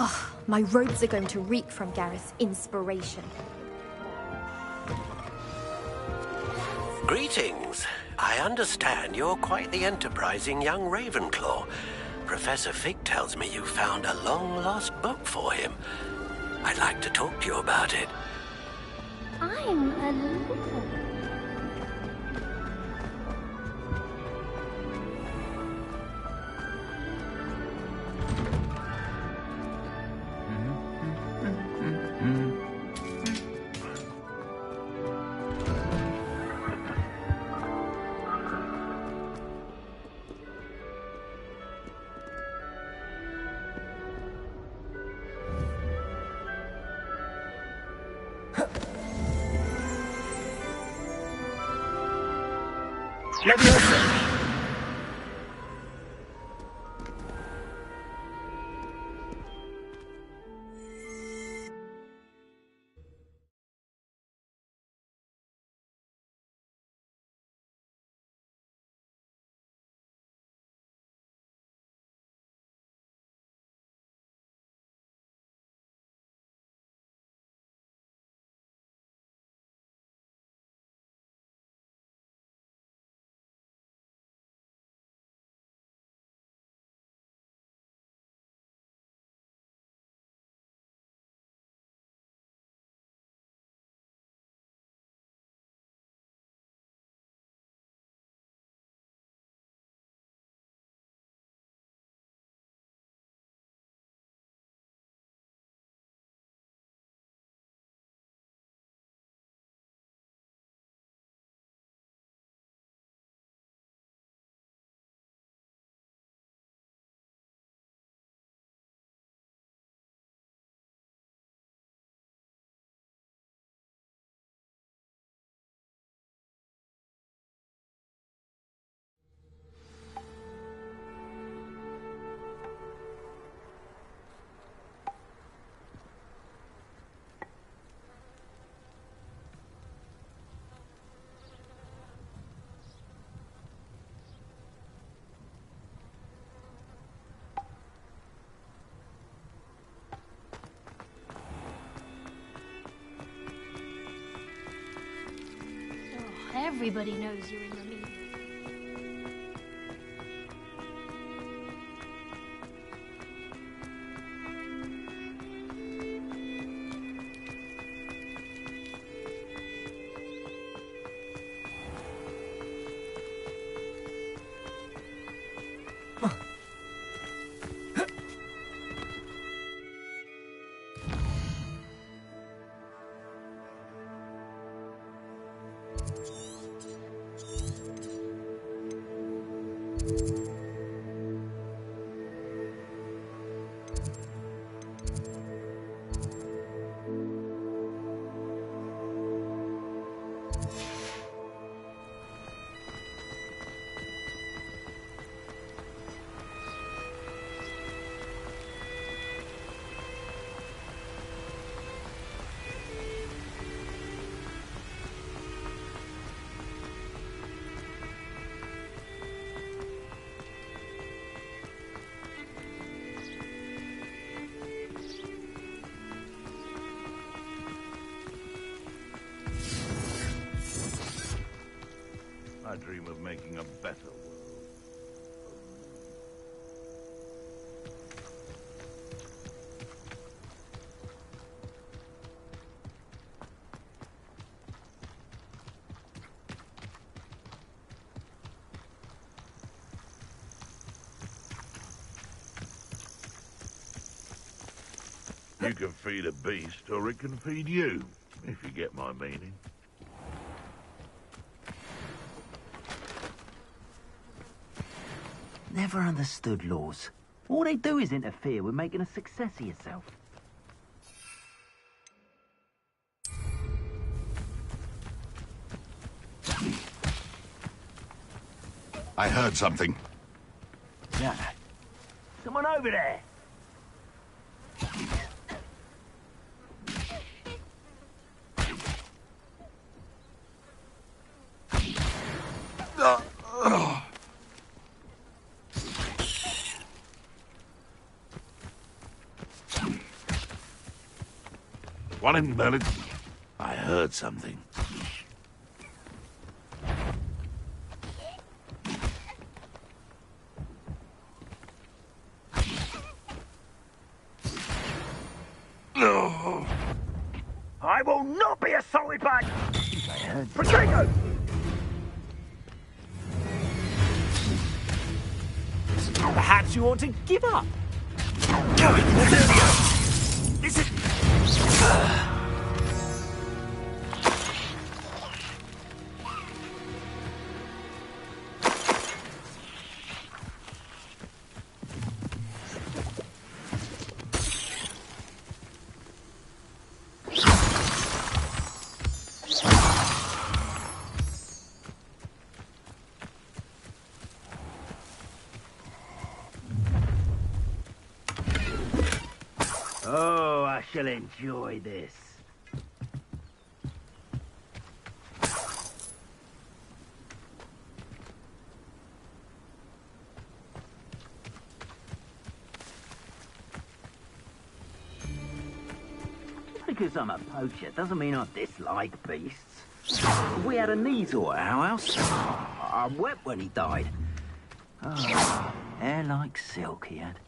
[SPEAKER 17] Ugh, my robes are going to reek from Gareth's inspiration.
[SPEAKER 10] Greetings. I understand you're quite the enterprising young Ravenclaw. Professor Fig tells me you found a long-lost book for him. I'd like to talk to you about it.
[SPEAKER 17] I'm a little...
[SPEAKER 20] Everybody knows you're in the lead.
[SPEAKER 21] I dream of making a better world. You can feed a beast, or it can feed you, if you get my meaning.
[SPEAKER 2] Never understood laws. All they do is interfere with making a success of yourself.
[SPEAKER 21] I heard something.
[SPEAKER 2] Yeah. Someone over there.
[SPEAKER 21] One invalid. I heard something.
[SPEAKER 5] No. I will not be assaulted by... Potato!
[SPEAKER 22] Perhaps you want to give up?
[SPEAKER 5] This is... Oh, I shall enjoy this. Because I'm a poacher doesn't mean I dislike beasts. We had a Neasor at our house. I wept when he died. Oh, hair like silk he had.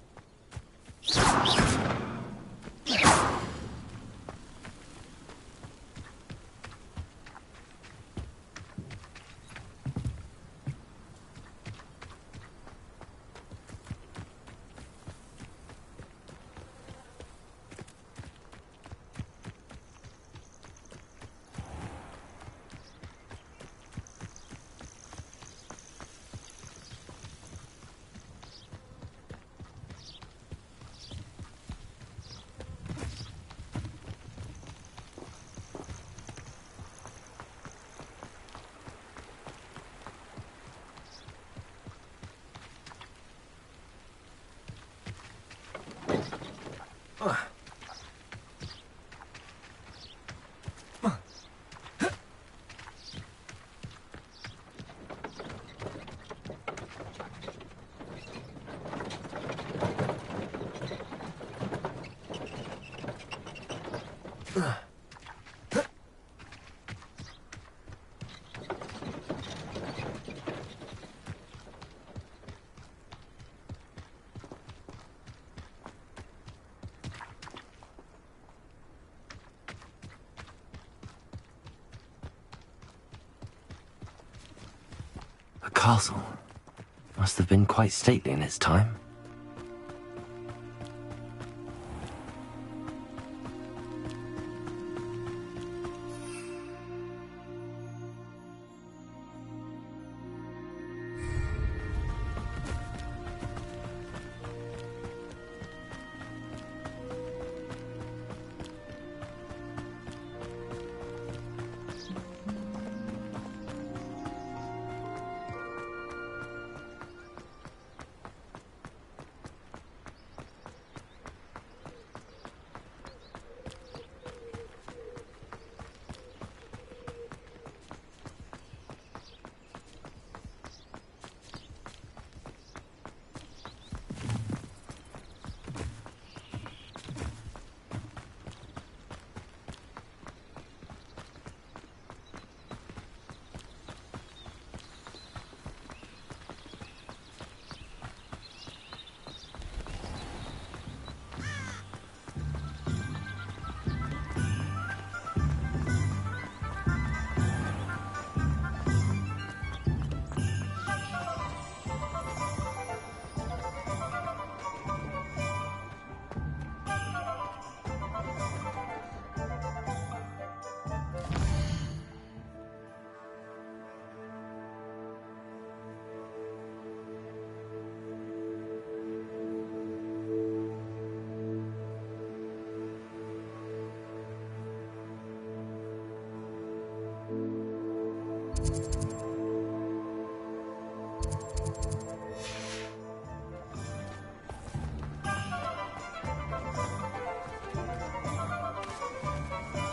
[SPEAKER 3] A castle. Must have been quite stately in its time.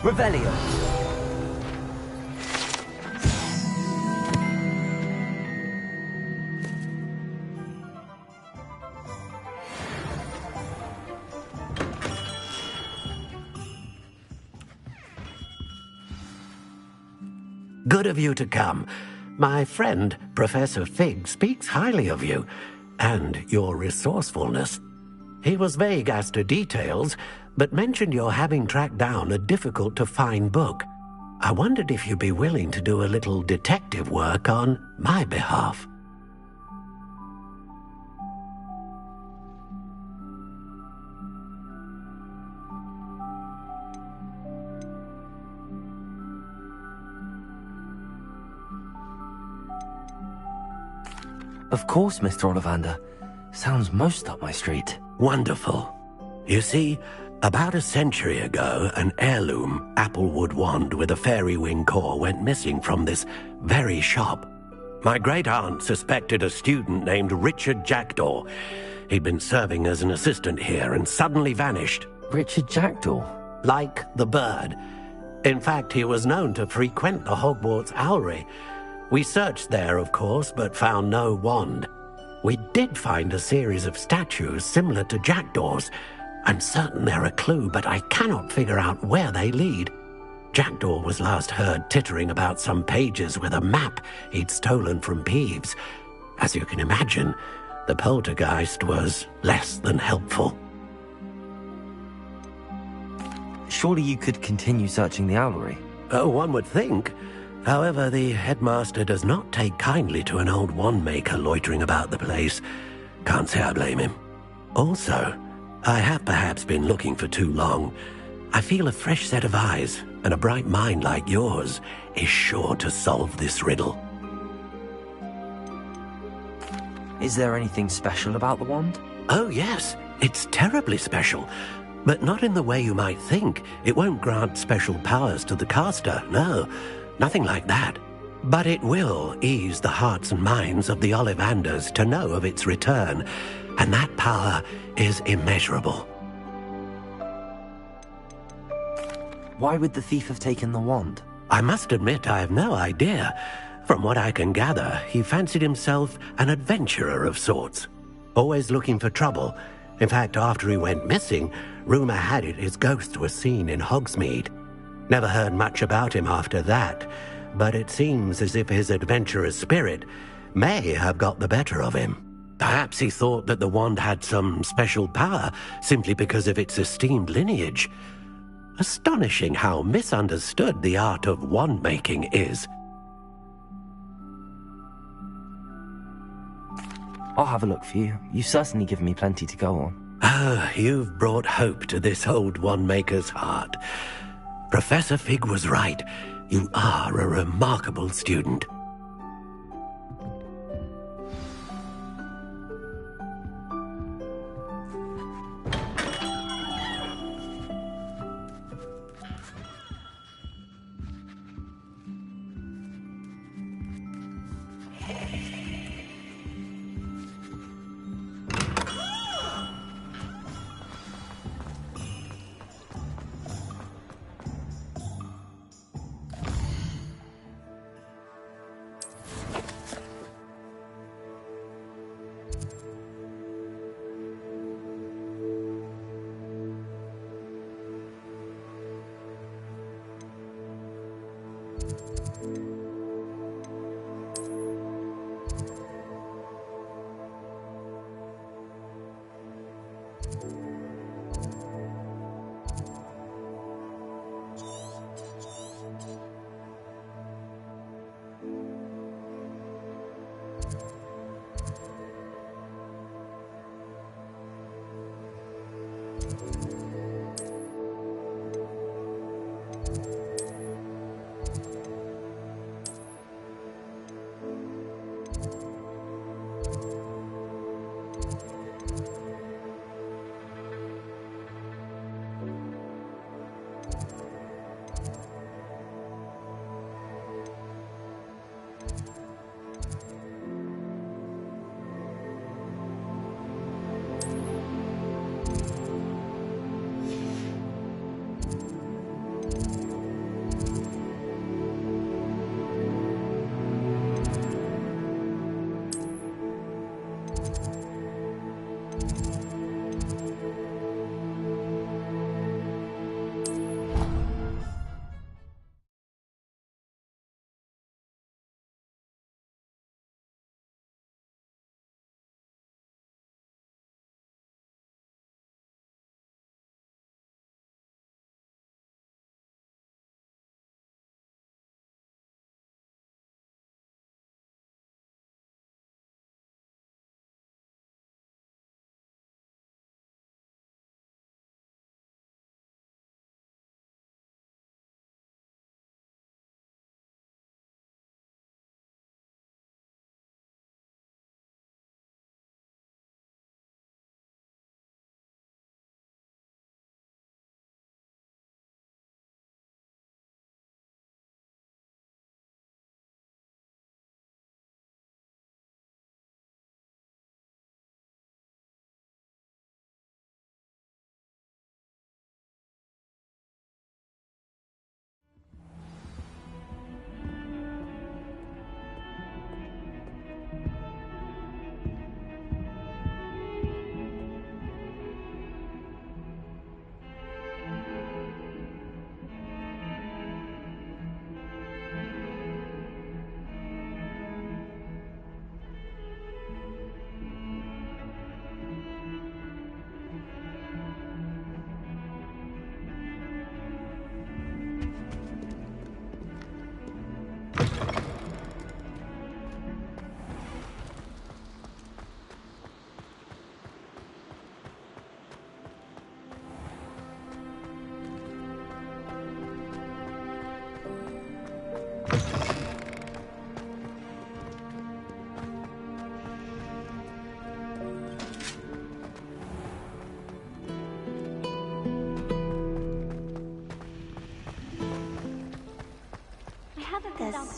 [SPEAKER 18] Revelio.
[SPEAKER 10] Good of you to come. My friend, Professor Fig, speaks highly of you and your resourcefulness. He was vague as to details, but mentioned your having tracked down a difficult-to-find book. I wondered if you'd be willing to do a little detective work on my behalf.
[SPEAKER 3] Of course, Mr. Ollivander. Sounds most up my street.
[SPEAKER 10] Wonderful. You see, about a century ago, an heirloom applewood wand with a fairy wing core went missing from this very shop. My great-aunt suspected a student named Richard Jackdaw. He'd been serving as an assistant here and suddenly vanished.
[SPEAKER 3] Richard Jackdaw?
[SPEAKER 10] Like the bird. In fact, he was known to frequent the Hogwarts Owlery. We searched there, of course, but found no wand. We did find a series of statues similar to Jackdaw's. I'm certain they're a clue, but I cannot figure out where they lead. Jackdaw was last heard tittering about some pages with a map he'd stolen from Peeves. As you can imagine, the poltergeist was less than helpful.
[SPEAKER 3] Surely you could continue searching the Owlery?
[SPEAKER 10] Oh, one would think. However, the headmaster does not take kindly to an old wand-maker loitering about the place. Can't say I blame him. Also, I have perhaps been looking for too long. I feel a fresh set of eyes, and a bright mind like yours is sure to solve this riddle.
[SPEAKER 3] Is there anything special about the wand?
[SPEAKER 10] Oh, yes. It's terribly special. But not in the way you might think. It won't grant special powers to the caster, no. Nothing like that. But it will ease the hearts and minds of the Ollivanders to know of its return, and that power is immeasurable.
[SPEAKER 3] Why would the thief have taken the wand?
[SPEAKER 10] I must admit I have no idea. From what I can gather, he fancied himself an adventurer of sorts. Always looking for trouble. In fact, after he went missing, rumor had it his ghost was seen in Hogsmeade. Never heard much about him after that, but it seems as if his adventurous spirit may have got the better of him. Perhaps he thought that the wand had some special power simply because of its esteemed lineage. Astonishing how misunderstood the art of wand-making is.
[SPEAKER 3] I'll have a look for you. You've certainly given me plenty to go on.
[SPEAKER 10] Ah, you've brought hope to this old wand-maker's heart. Professor Fig was right. You are a remarkable student.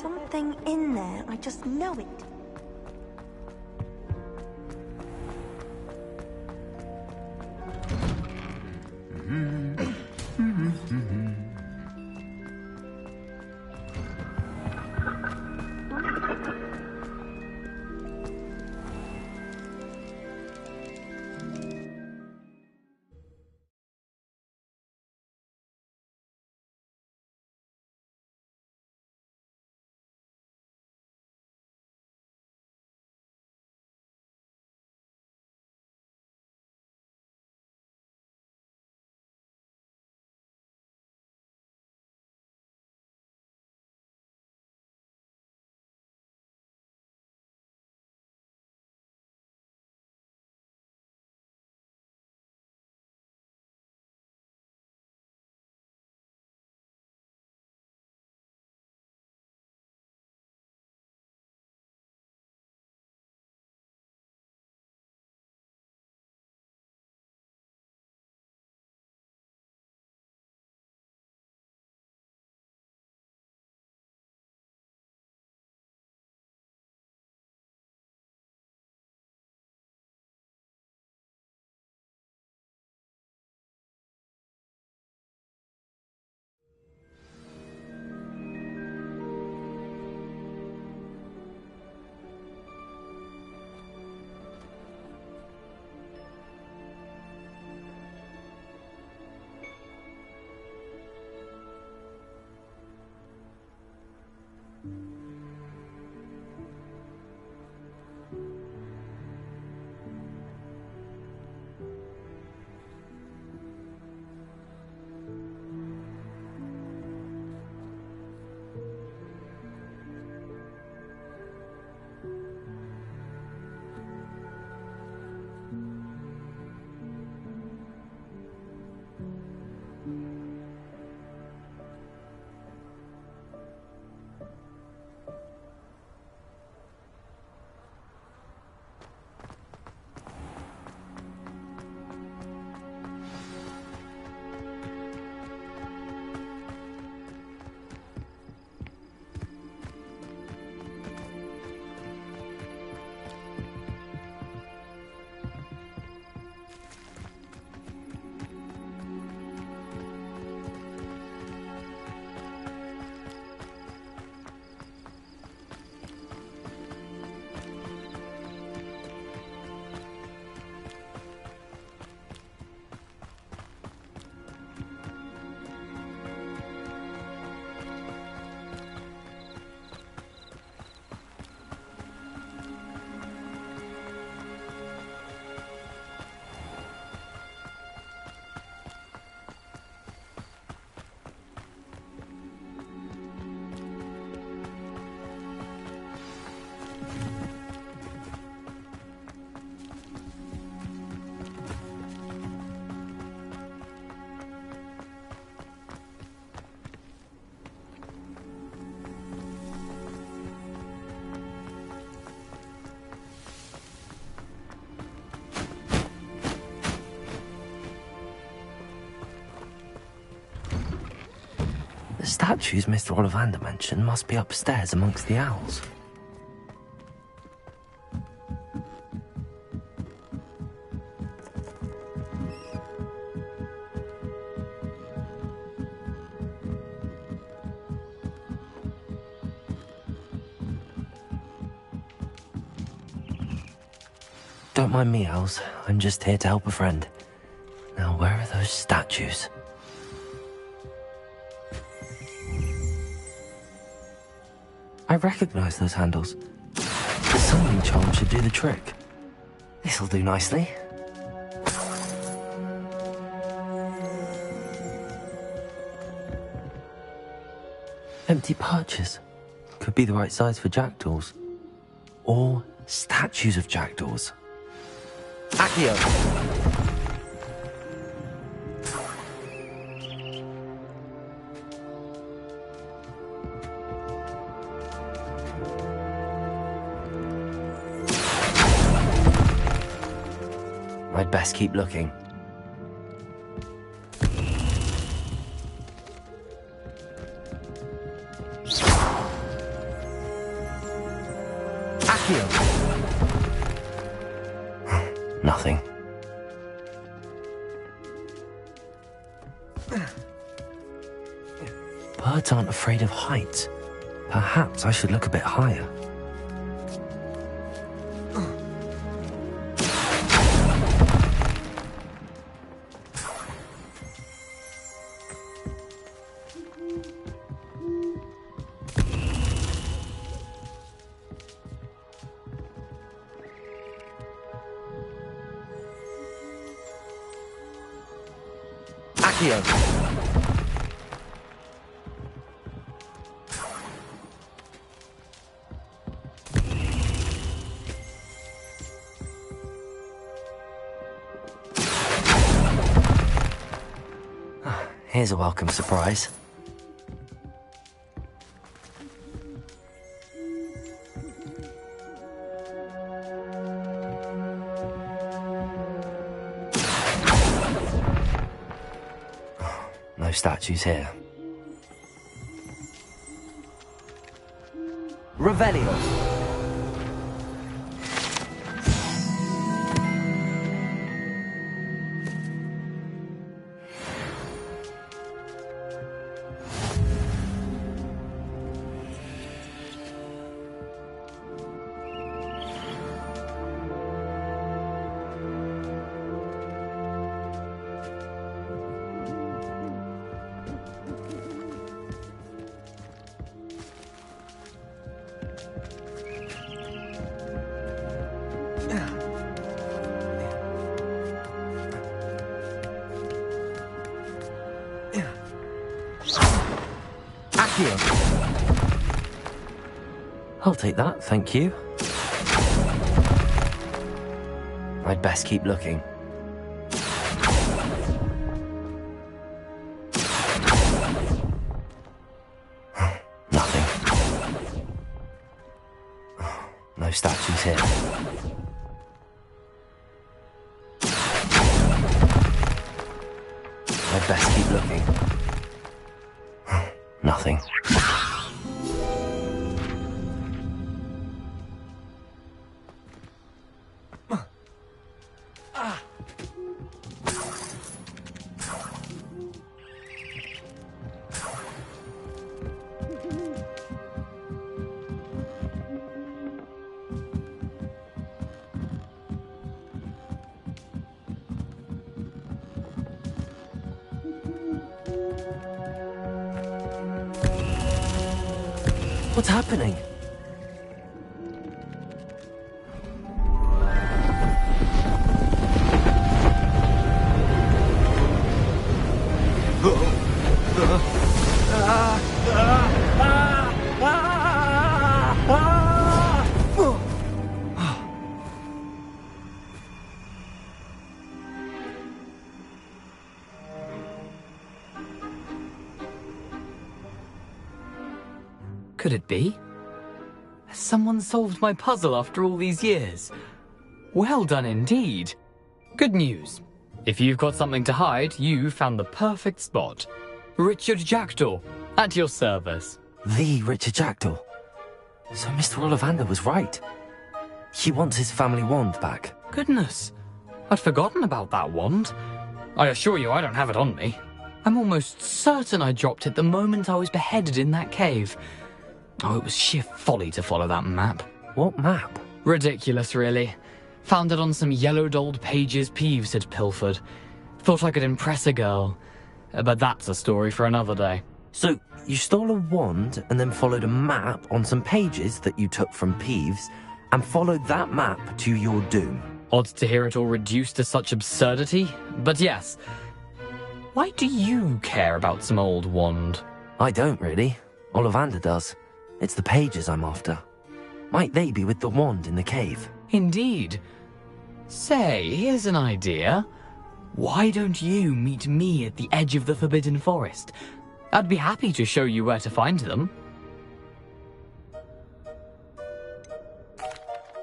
[SPEAKER 7] something in there. I just know it.
[SPEAKER 3] The statues Mr. Ollivander mentioned must be upstairs amongst the owls. Don't mind me, owls. I'm just here to help a friend. Now, where are those statues? I recognize those handles. The summoning charm should do the trick. This'll do nicely. Empty perches. Could be the right size for jackdaws. Or statues of jackdaws. Accio! I'd best keep looking. Accio! Nothing. Birds aren't afraid of heights. Perhaps I should look a bit higher. Accio! Here's a welcome surprise. No statues here. Revelio. I'll take that, thank you. I'd best keep looking. Nothing. No statues here. I'd best keep looking. Nothing. What's happening?
[SPEAKER 19] Could it be? Has someone solved my puzzle after all these years? Well done indeed. Good news. If you've got something to hide, you found the perfect spot. Richard Jackdaw, at your service.
[SPEAKER 3] The Richard Jackdaw. So Mr. Ollivander was right. He wants his family wand back.
[SPEAKER 19] Goodness, I'd forgotten about that wand. I assure you I don't have it on me. I'm almost certain I dropped it the moment I was beheaded in that cave. Oh, it was sheer folly to follow that map.
[SPEAKER 3] What map?
[SPEAKER 19] Ridiculous, really. Found it on some yellowed old pages Peeves had pilfered. Thought I could impress a girl. But that's a story for another day.
[SPEAKER 3] So, you stole a wand and then followed a map on some pages that you took from Peeves and followed that map to your doom.
[SPEAKER 19] Odd to hear it all reduced to such absurdity, but yes. Why do you care about some old wand?
[SPEAKER 3] I don't, really. Ollivander does. It's the pages I'm after. Might they be with the wand in the cave?
[SPEAKER 19] Indeed. Say, here's an idea. Why don't you meet me at the edge of the Forbidden Forest? I'd be happy to show you where to find them.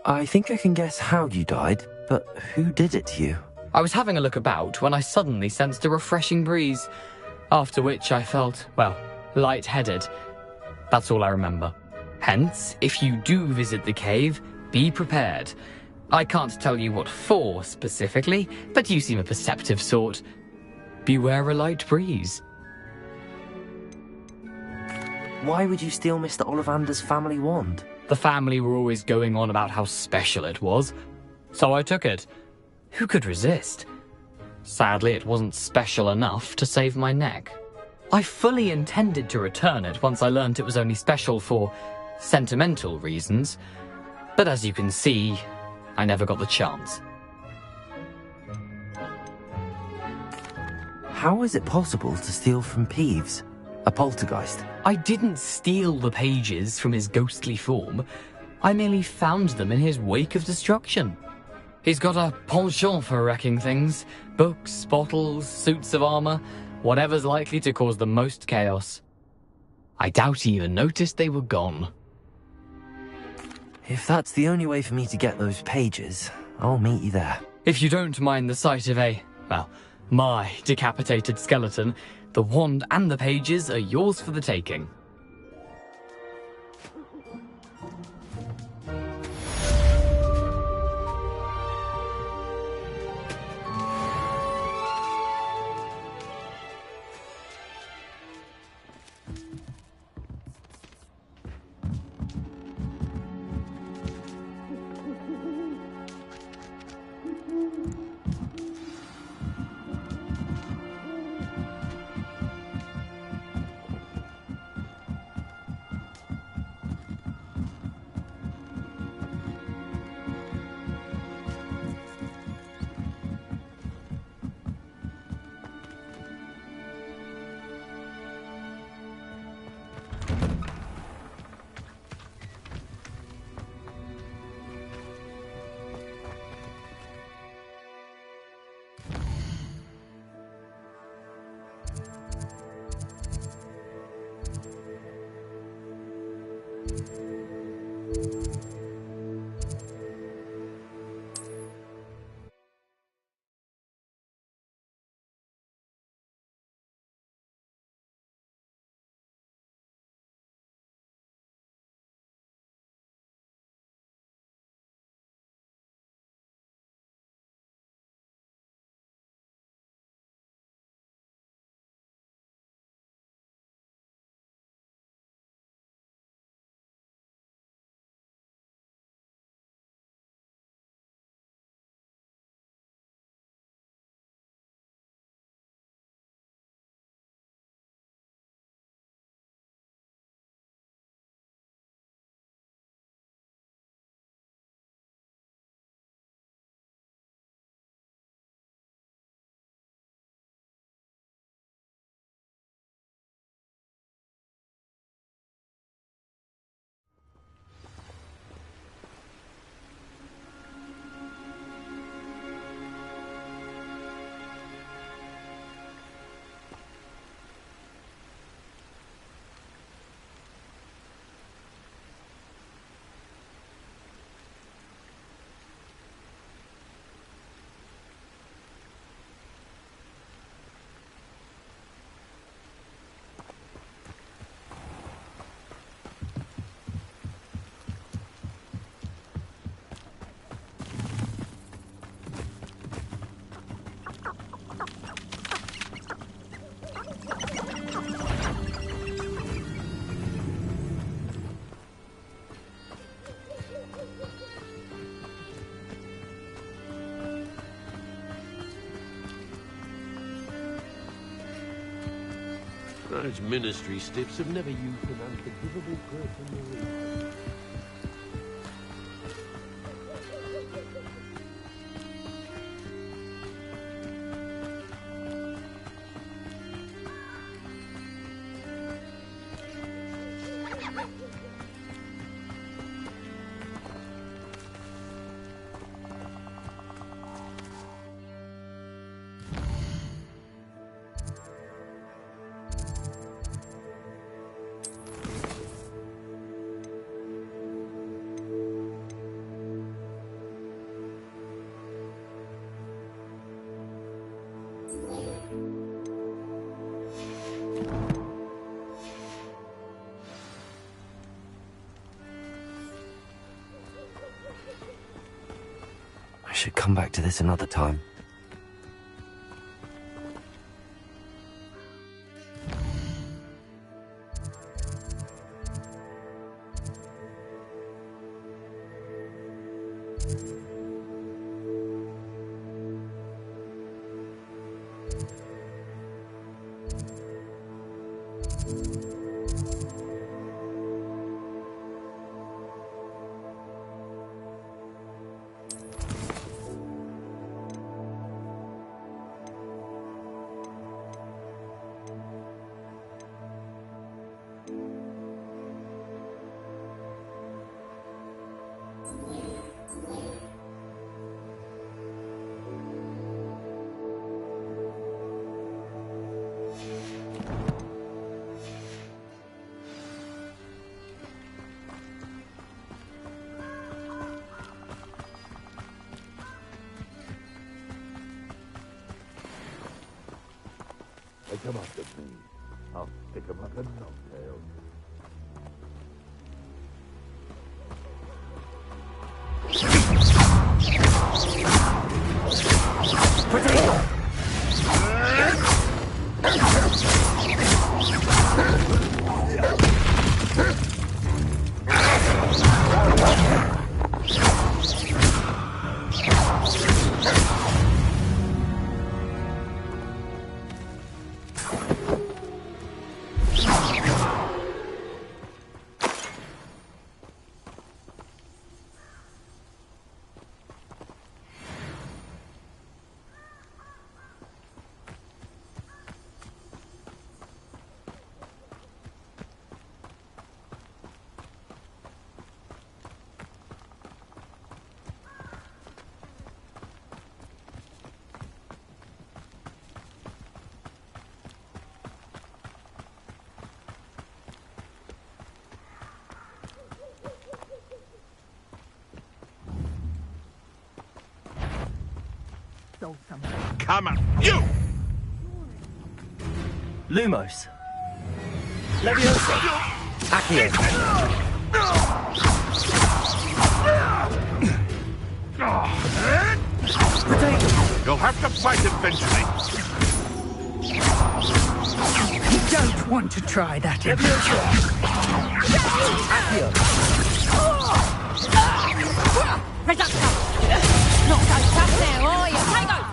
[SPEAKER 3] I think I can guess how you died, but who did it to you?
[SPEAKER 19] I was having a look about when I suddenly sensed a refreshing breeze, after which I felt, well, lightheaded. That's all I remember. Hence, if you do visit the cave, Be prepared. I can't tell you what for specifically, but you seem a perceptive sort. Beware a light breeze.
[SPEAKER 3] Why would you steal Mr. Ollivander's family wand?
[SPEAKER 19] The family were always going on about how special it was, so I took it. Who could resist? Sadly, it wasn't special enough to save my neck. I fully intended to return it once I learned it was only special for sentimental reasons, but as you can see, I never got the chance.
[SPEAKER 3] How is it possible to steal from Peeves, a poltergeist?
[SPEAKER 19] I didn't steal the pages from his ghostly form. I merely found them in his wake of destruction. He's got a penchant for wrecking things. Books, bottles, suits of armor, whatever's likely to cause the most chaos. I doubt he even noticed they were gone.
[SPEAKER 3] If that's the only way for me to get those pages, I'll meet you there.
[SPEAKER 19] If you don't mind the sight of my decapitated skeleton, the wand and the pages are yours for the taking.
[SPEAKER 10] Those ministry stiffs have never used an unforgivable person in their life.
[SPEAKER 3] come back to this another time.
[SPEAKER 21] Pick 'em up with me. I'll stick 'em up in knocktails. Come on, you!
[SPEAKER 18] Lumos. Leviosa. Accio.
[SPEAKER 21] You'll have to fight eventually.
[SPEAKER 8] You don't want to try that.
[SPEAKER 18] Leviosa. Accio.
[SPEAKER 6] Reductor! Not so tough now, are you? Take over!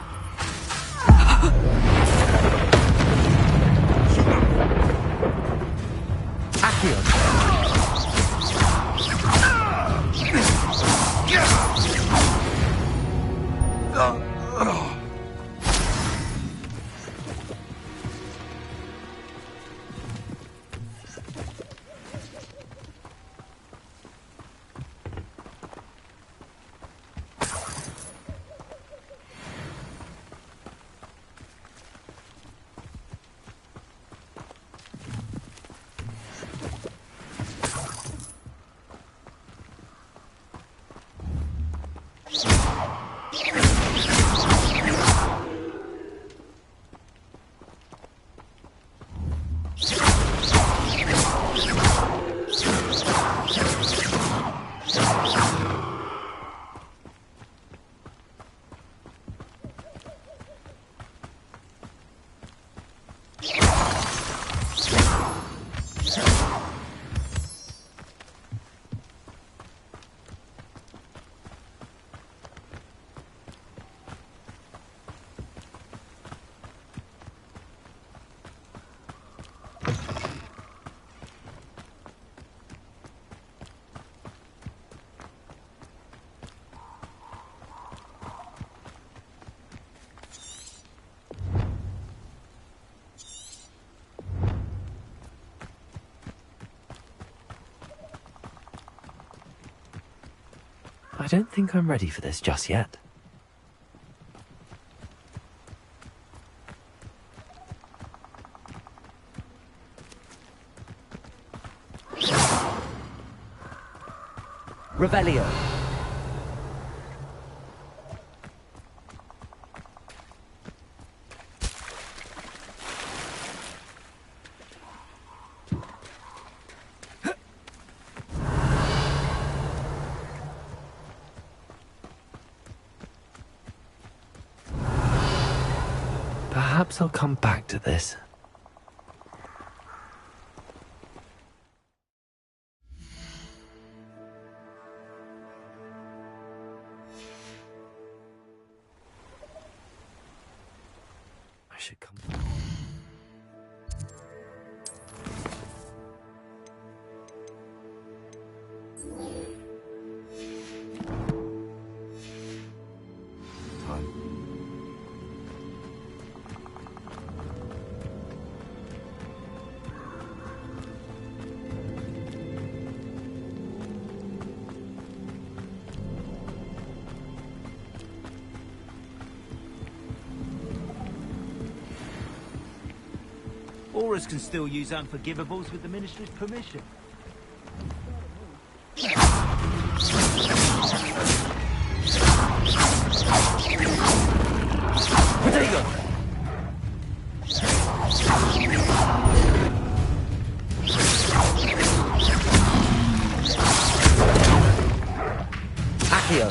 [SPEAKER 3] I don't think I'm ready for this just yet.
[SPEAKER 18] Revelio.
[SPEAKER 3] Perhaps I'll come back to this. I should come back.
[SPEAKER 22] Aurors can still use unforgivables with the Ministry's permission.
[SPEAKER 3] Potato! Accio!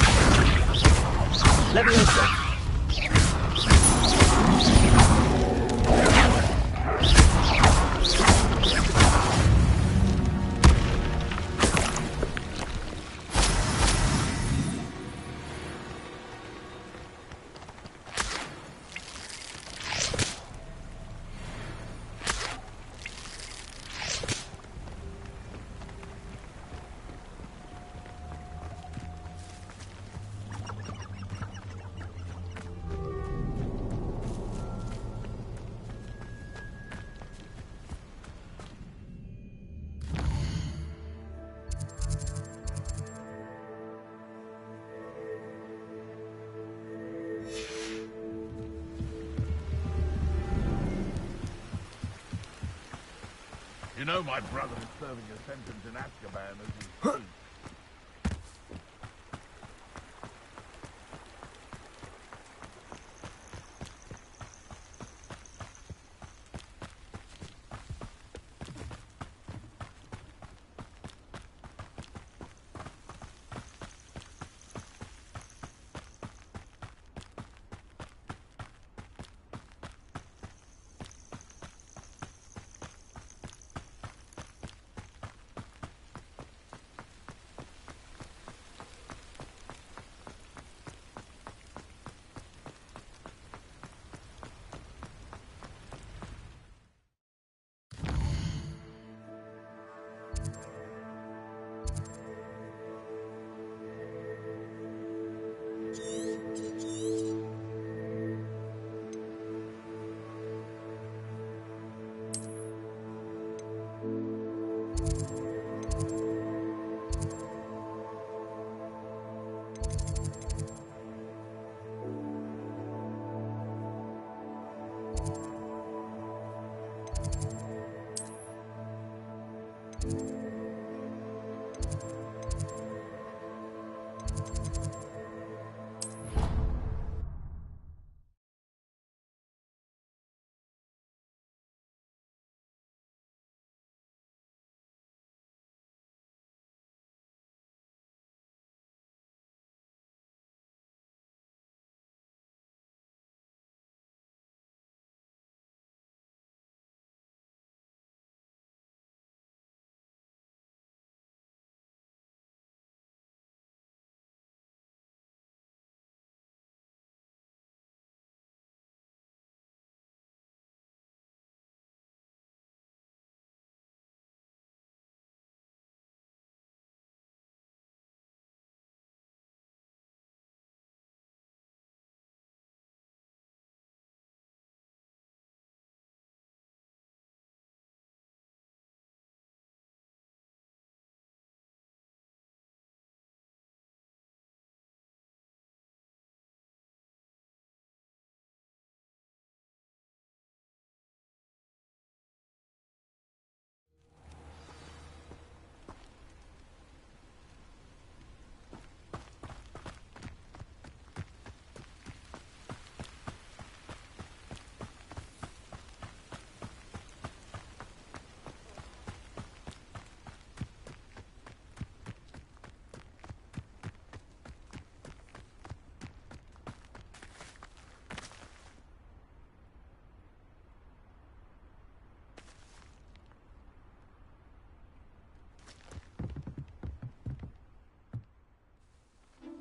[SPEAKER 3] Leviosa!
[SPEAKER 21] You know my brother is serving a sentence in Azkaban as we speak.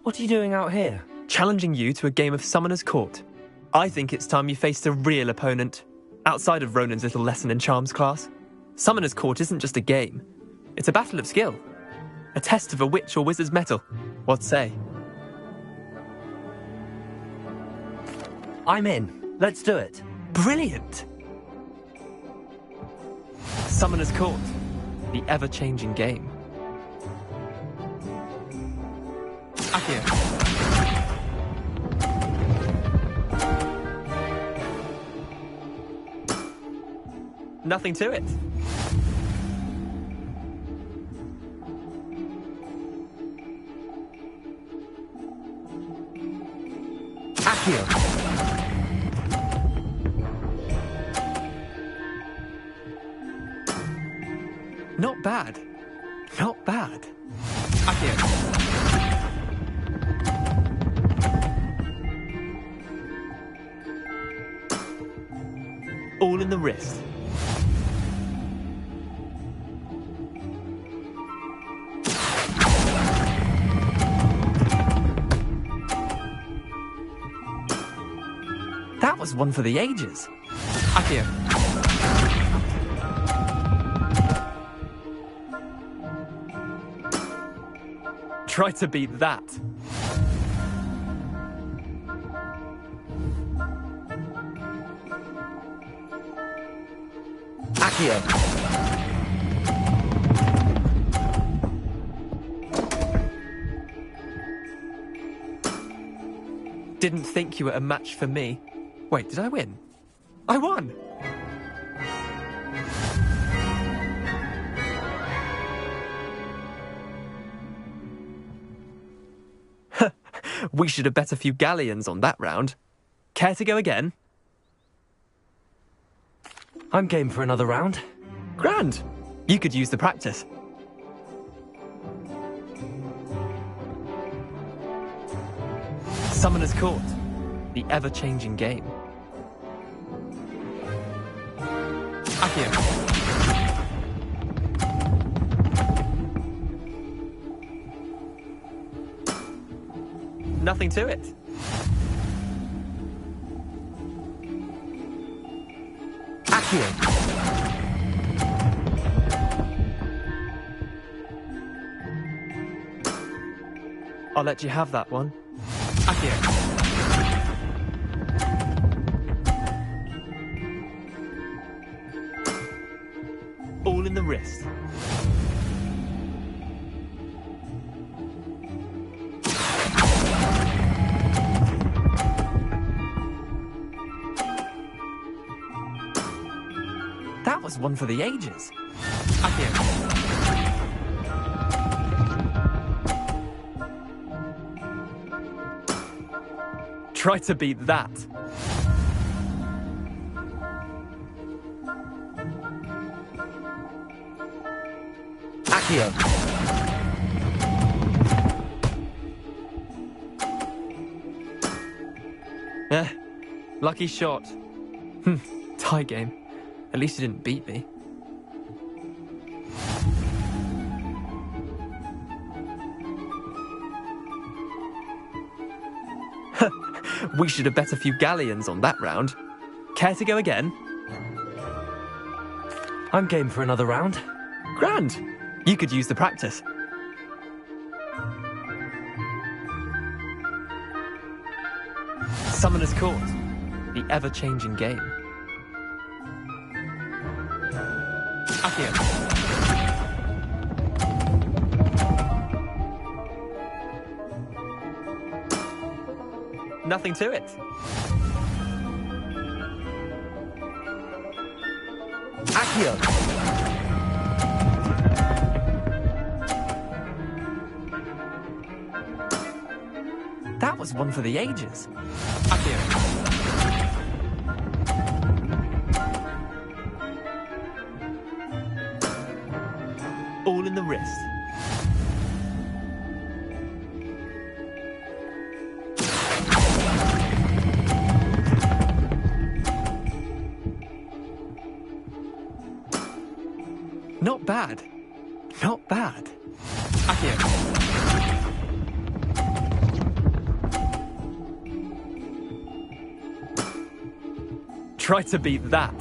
[SPEAKER 3] What are you doing out here?
[SPEAKER 14] Challenging you to a game of Summoner's Court. I think it's time you faced a real opponent, outside of Ronan's little lesson in charms class. Summoner's Court isn't just a game. It's a battle of skill. A test of a witch or wizard's mettle. What say?
[SPEAKER 3] I'm in. Let's do it.
[SPEAKER 14] Brilliant! Summoner's Court. The ever-changing game. Akio. Nothing to it.
[SPEAKER 3] Akio.
[SPEAKER 14] Not bad. Not bad. Akio. All in the wrist. That was one for the ages. Akio. Try to beat that.
[SPEAKER 3] Akio.
[SPEAKER 14] Didn't think you were a match for me. Wait, did I win? I won! We should have bet a few galleons on that round. Care to go again?
[SPEAKER 3] I'm game for another round.
[SPEAKER 14] Grand! You could use the practice. Summoner's Court. The ever-changing game. Akio. Nothing to it.
[SPEAKER 3] Akio.
[SPEAKER 14] I'll let you have that one. Akio. All in the wrist. That was one for the ages. Akio. Try to beat that.
[SPEAKER 3] Akio.
[SPEAKER 14] Lucky shot. Tie game. At least you didn't beat me. We should have bet a few galleons on that round. Care to go again?
[SPEAKER 3] I'm game for another round.
[SPEAKER 14] Grand! You could use the practice. Summoner's Court. The ever-changing game. Akio. Nothing to it.
[SPEAKER 3] Akio.
[SPEAKER 14] That was one for the ages. Akio. All in the wrist. Not bad. Not bad. Akio. Try to beat that.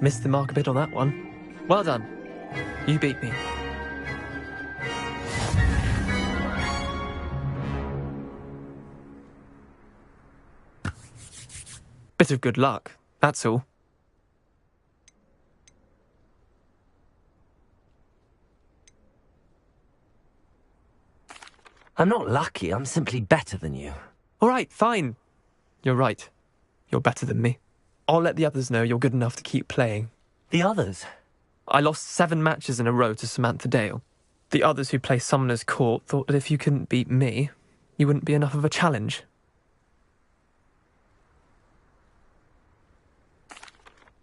[SPEAKER 14] Missed the mark a bit on that one. Well done. You beat me. Bit of good luck, that's all.
[SPEAKER 3] I'm not lucky, I'm simply better than you.
[SPEAKER 14] All right, fine. You're right. You're better than me. I'll let the others know you're good enough to keep playing.
[SPEAKER 3] The others?
[SPEAKER 14] I lost 7 matches in a row to Samantha Dale. The others who play Summoner's Court thought that if you couldn't beat me, you wouldn't be enough of a challenge.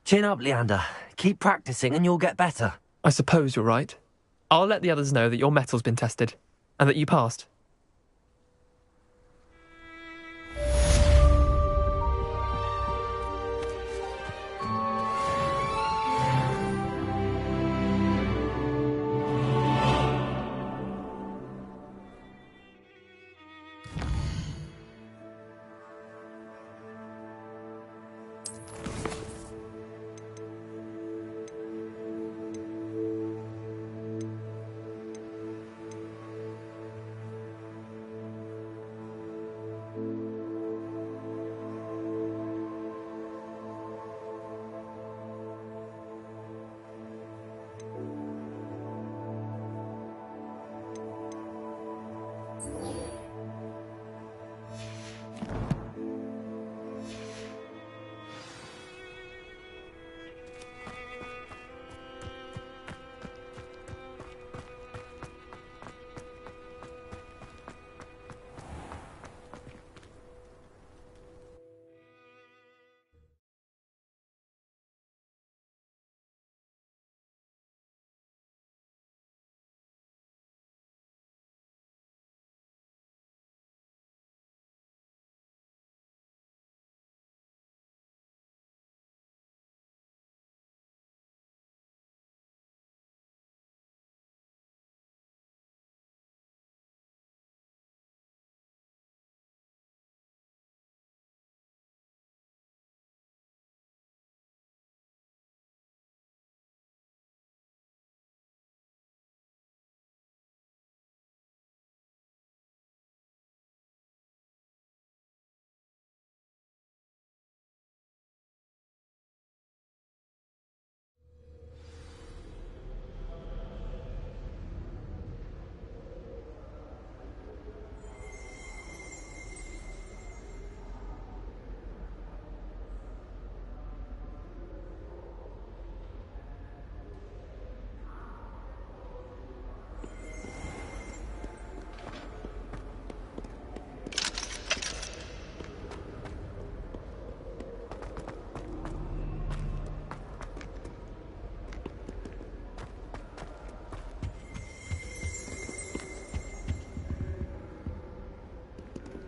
[SPEAKER 3] Chin up, Leander. Keep practicing and you'll get better.
[SPEAKER 14] I suppose you're right. I'll let the others know that your metal's been tested, and that you passed.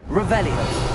[SPEAKER 3] Revelio.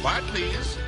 [SPEAKER 9] Quiet, please.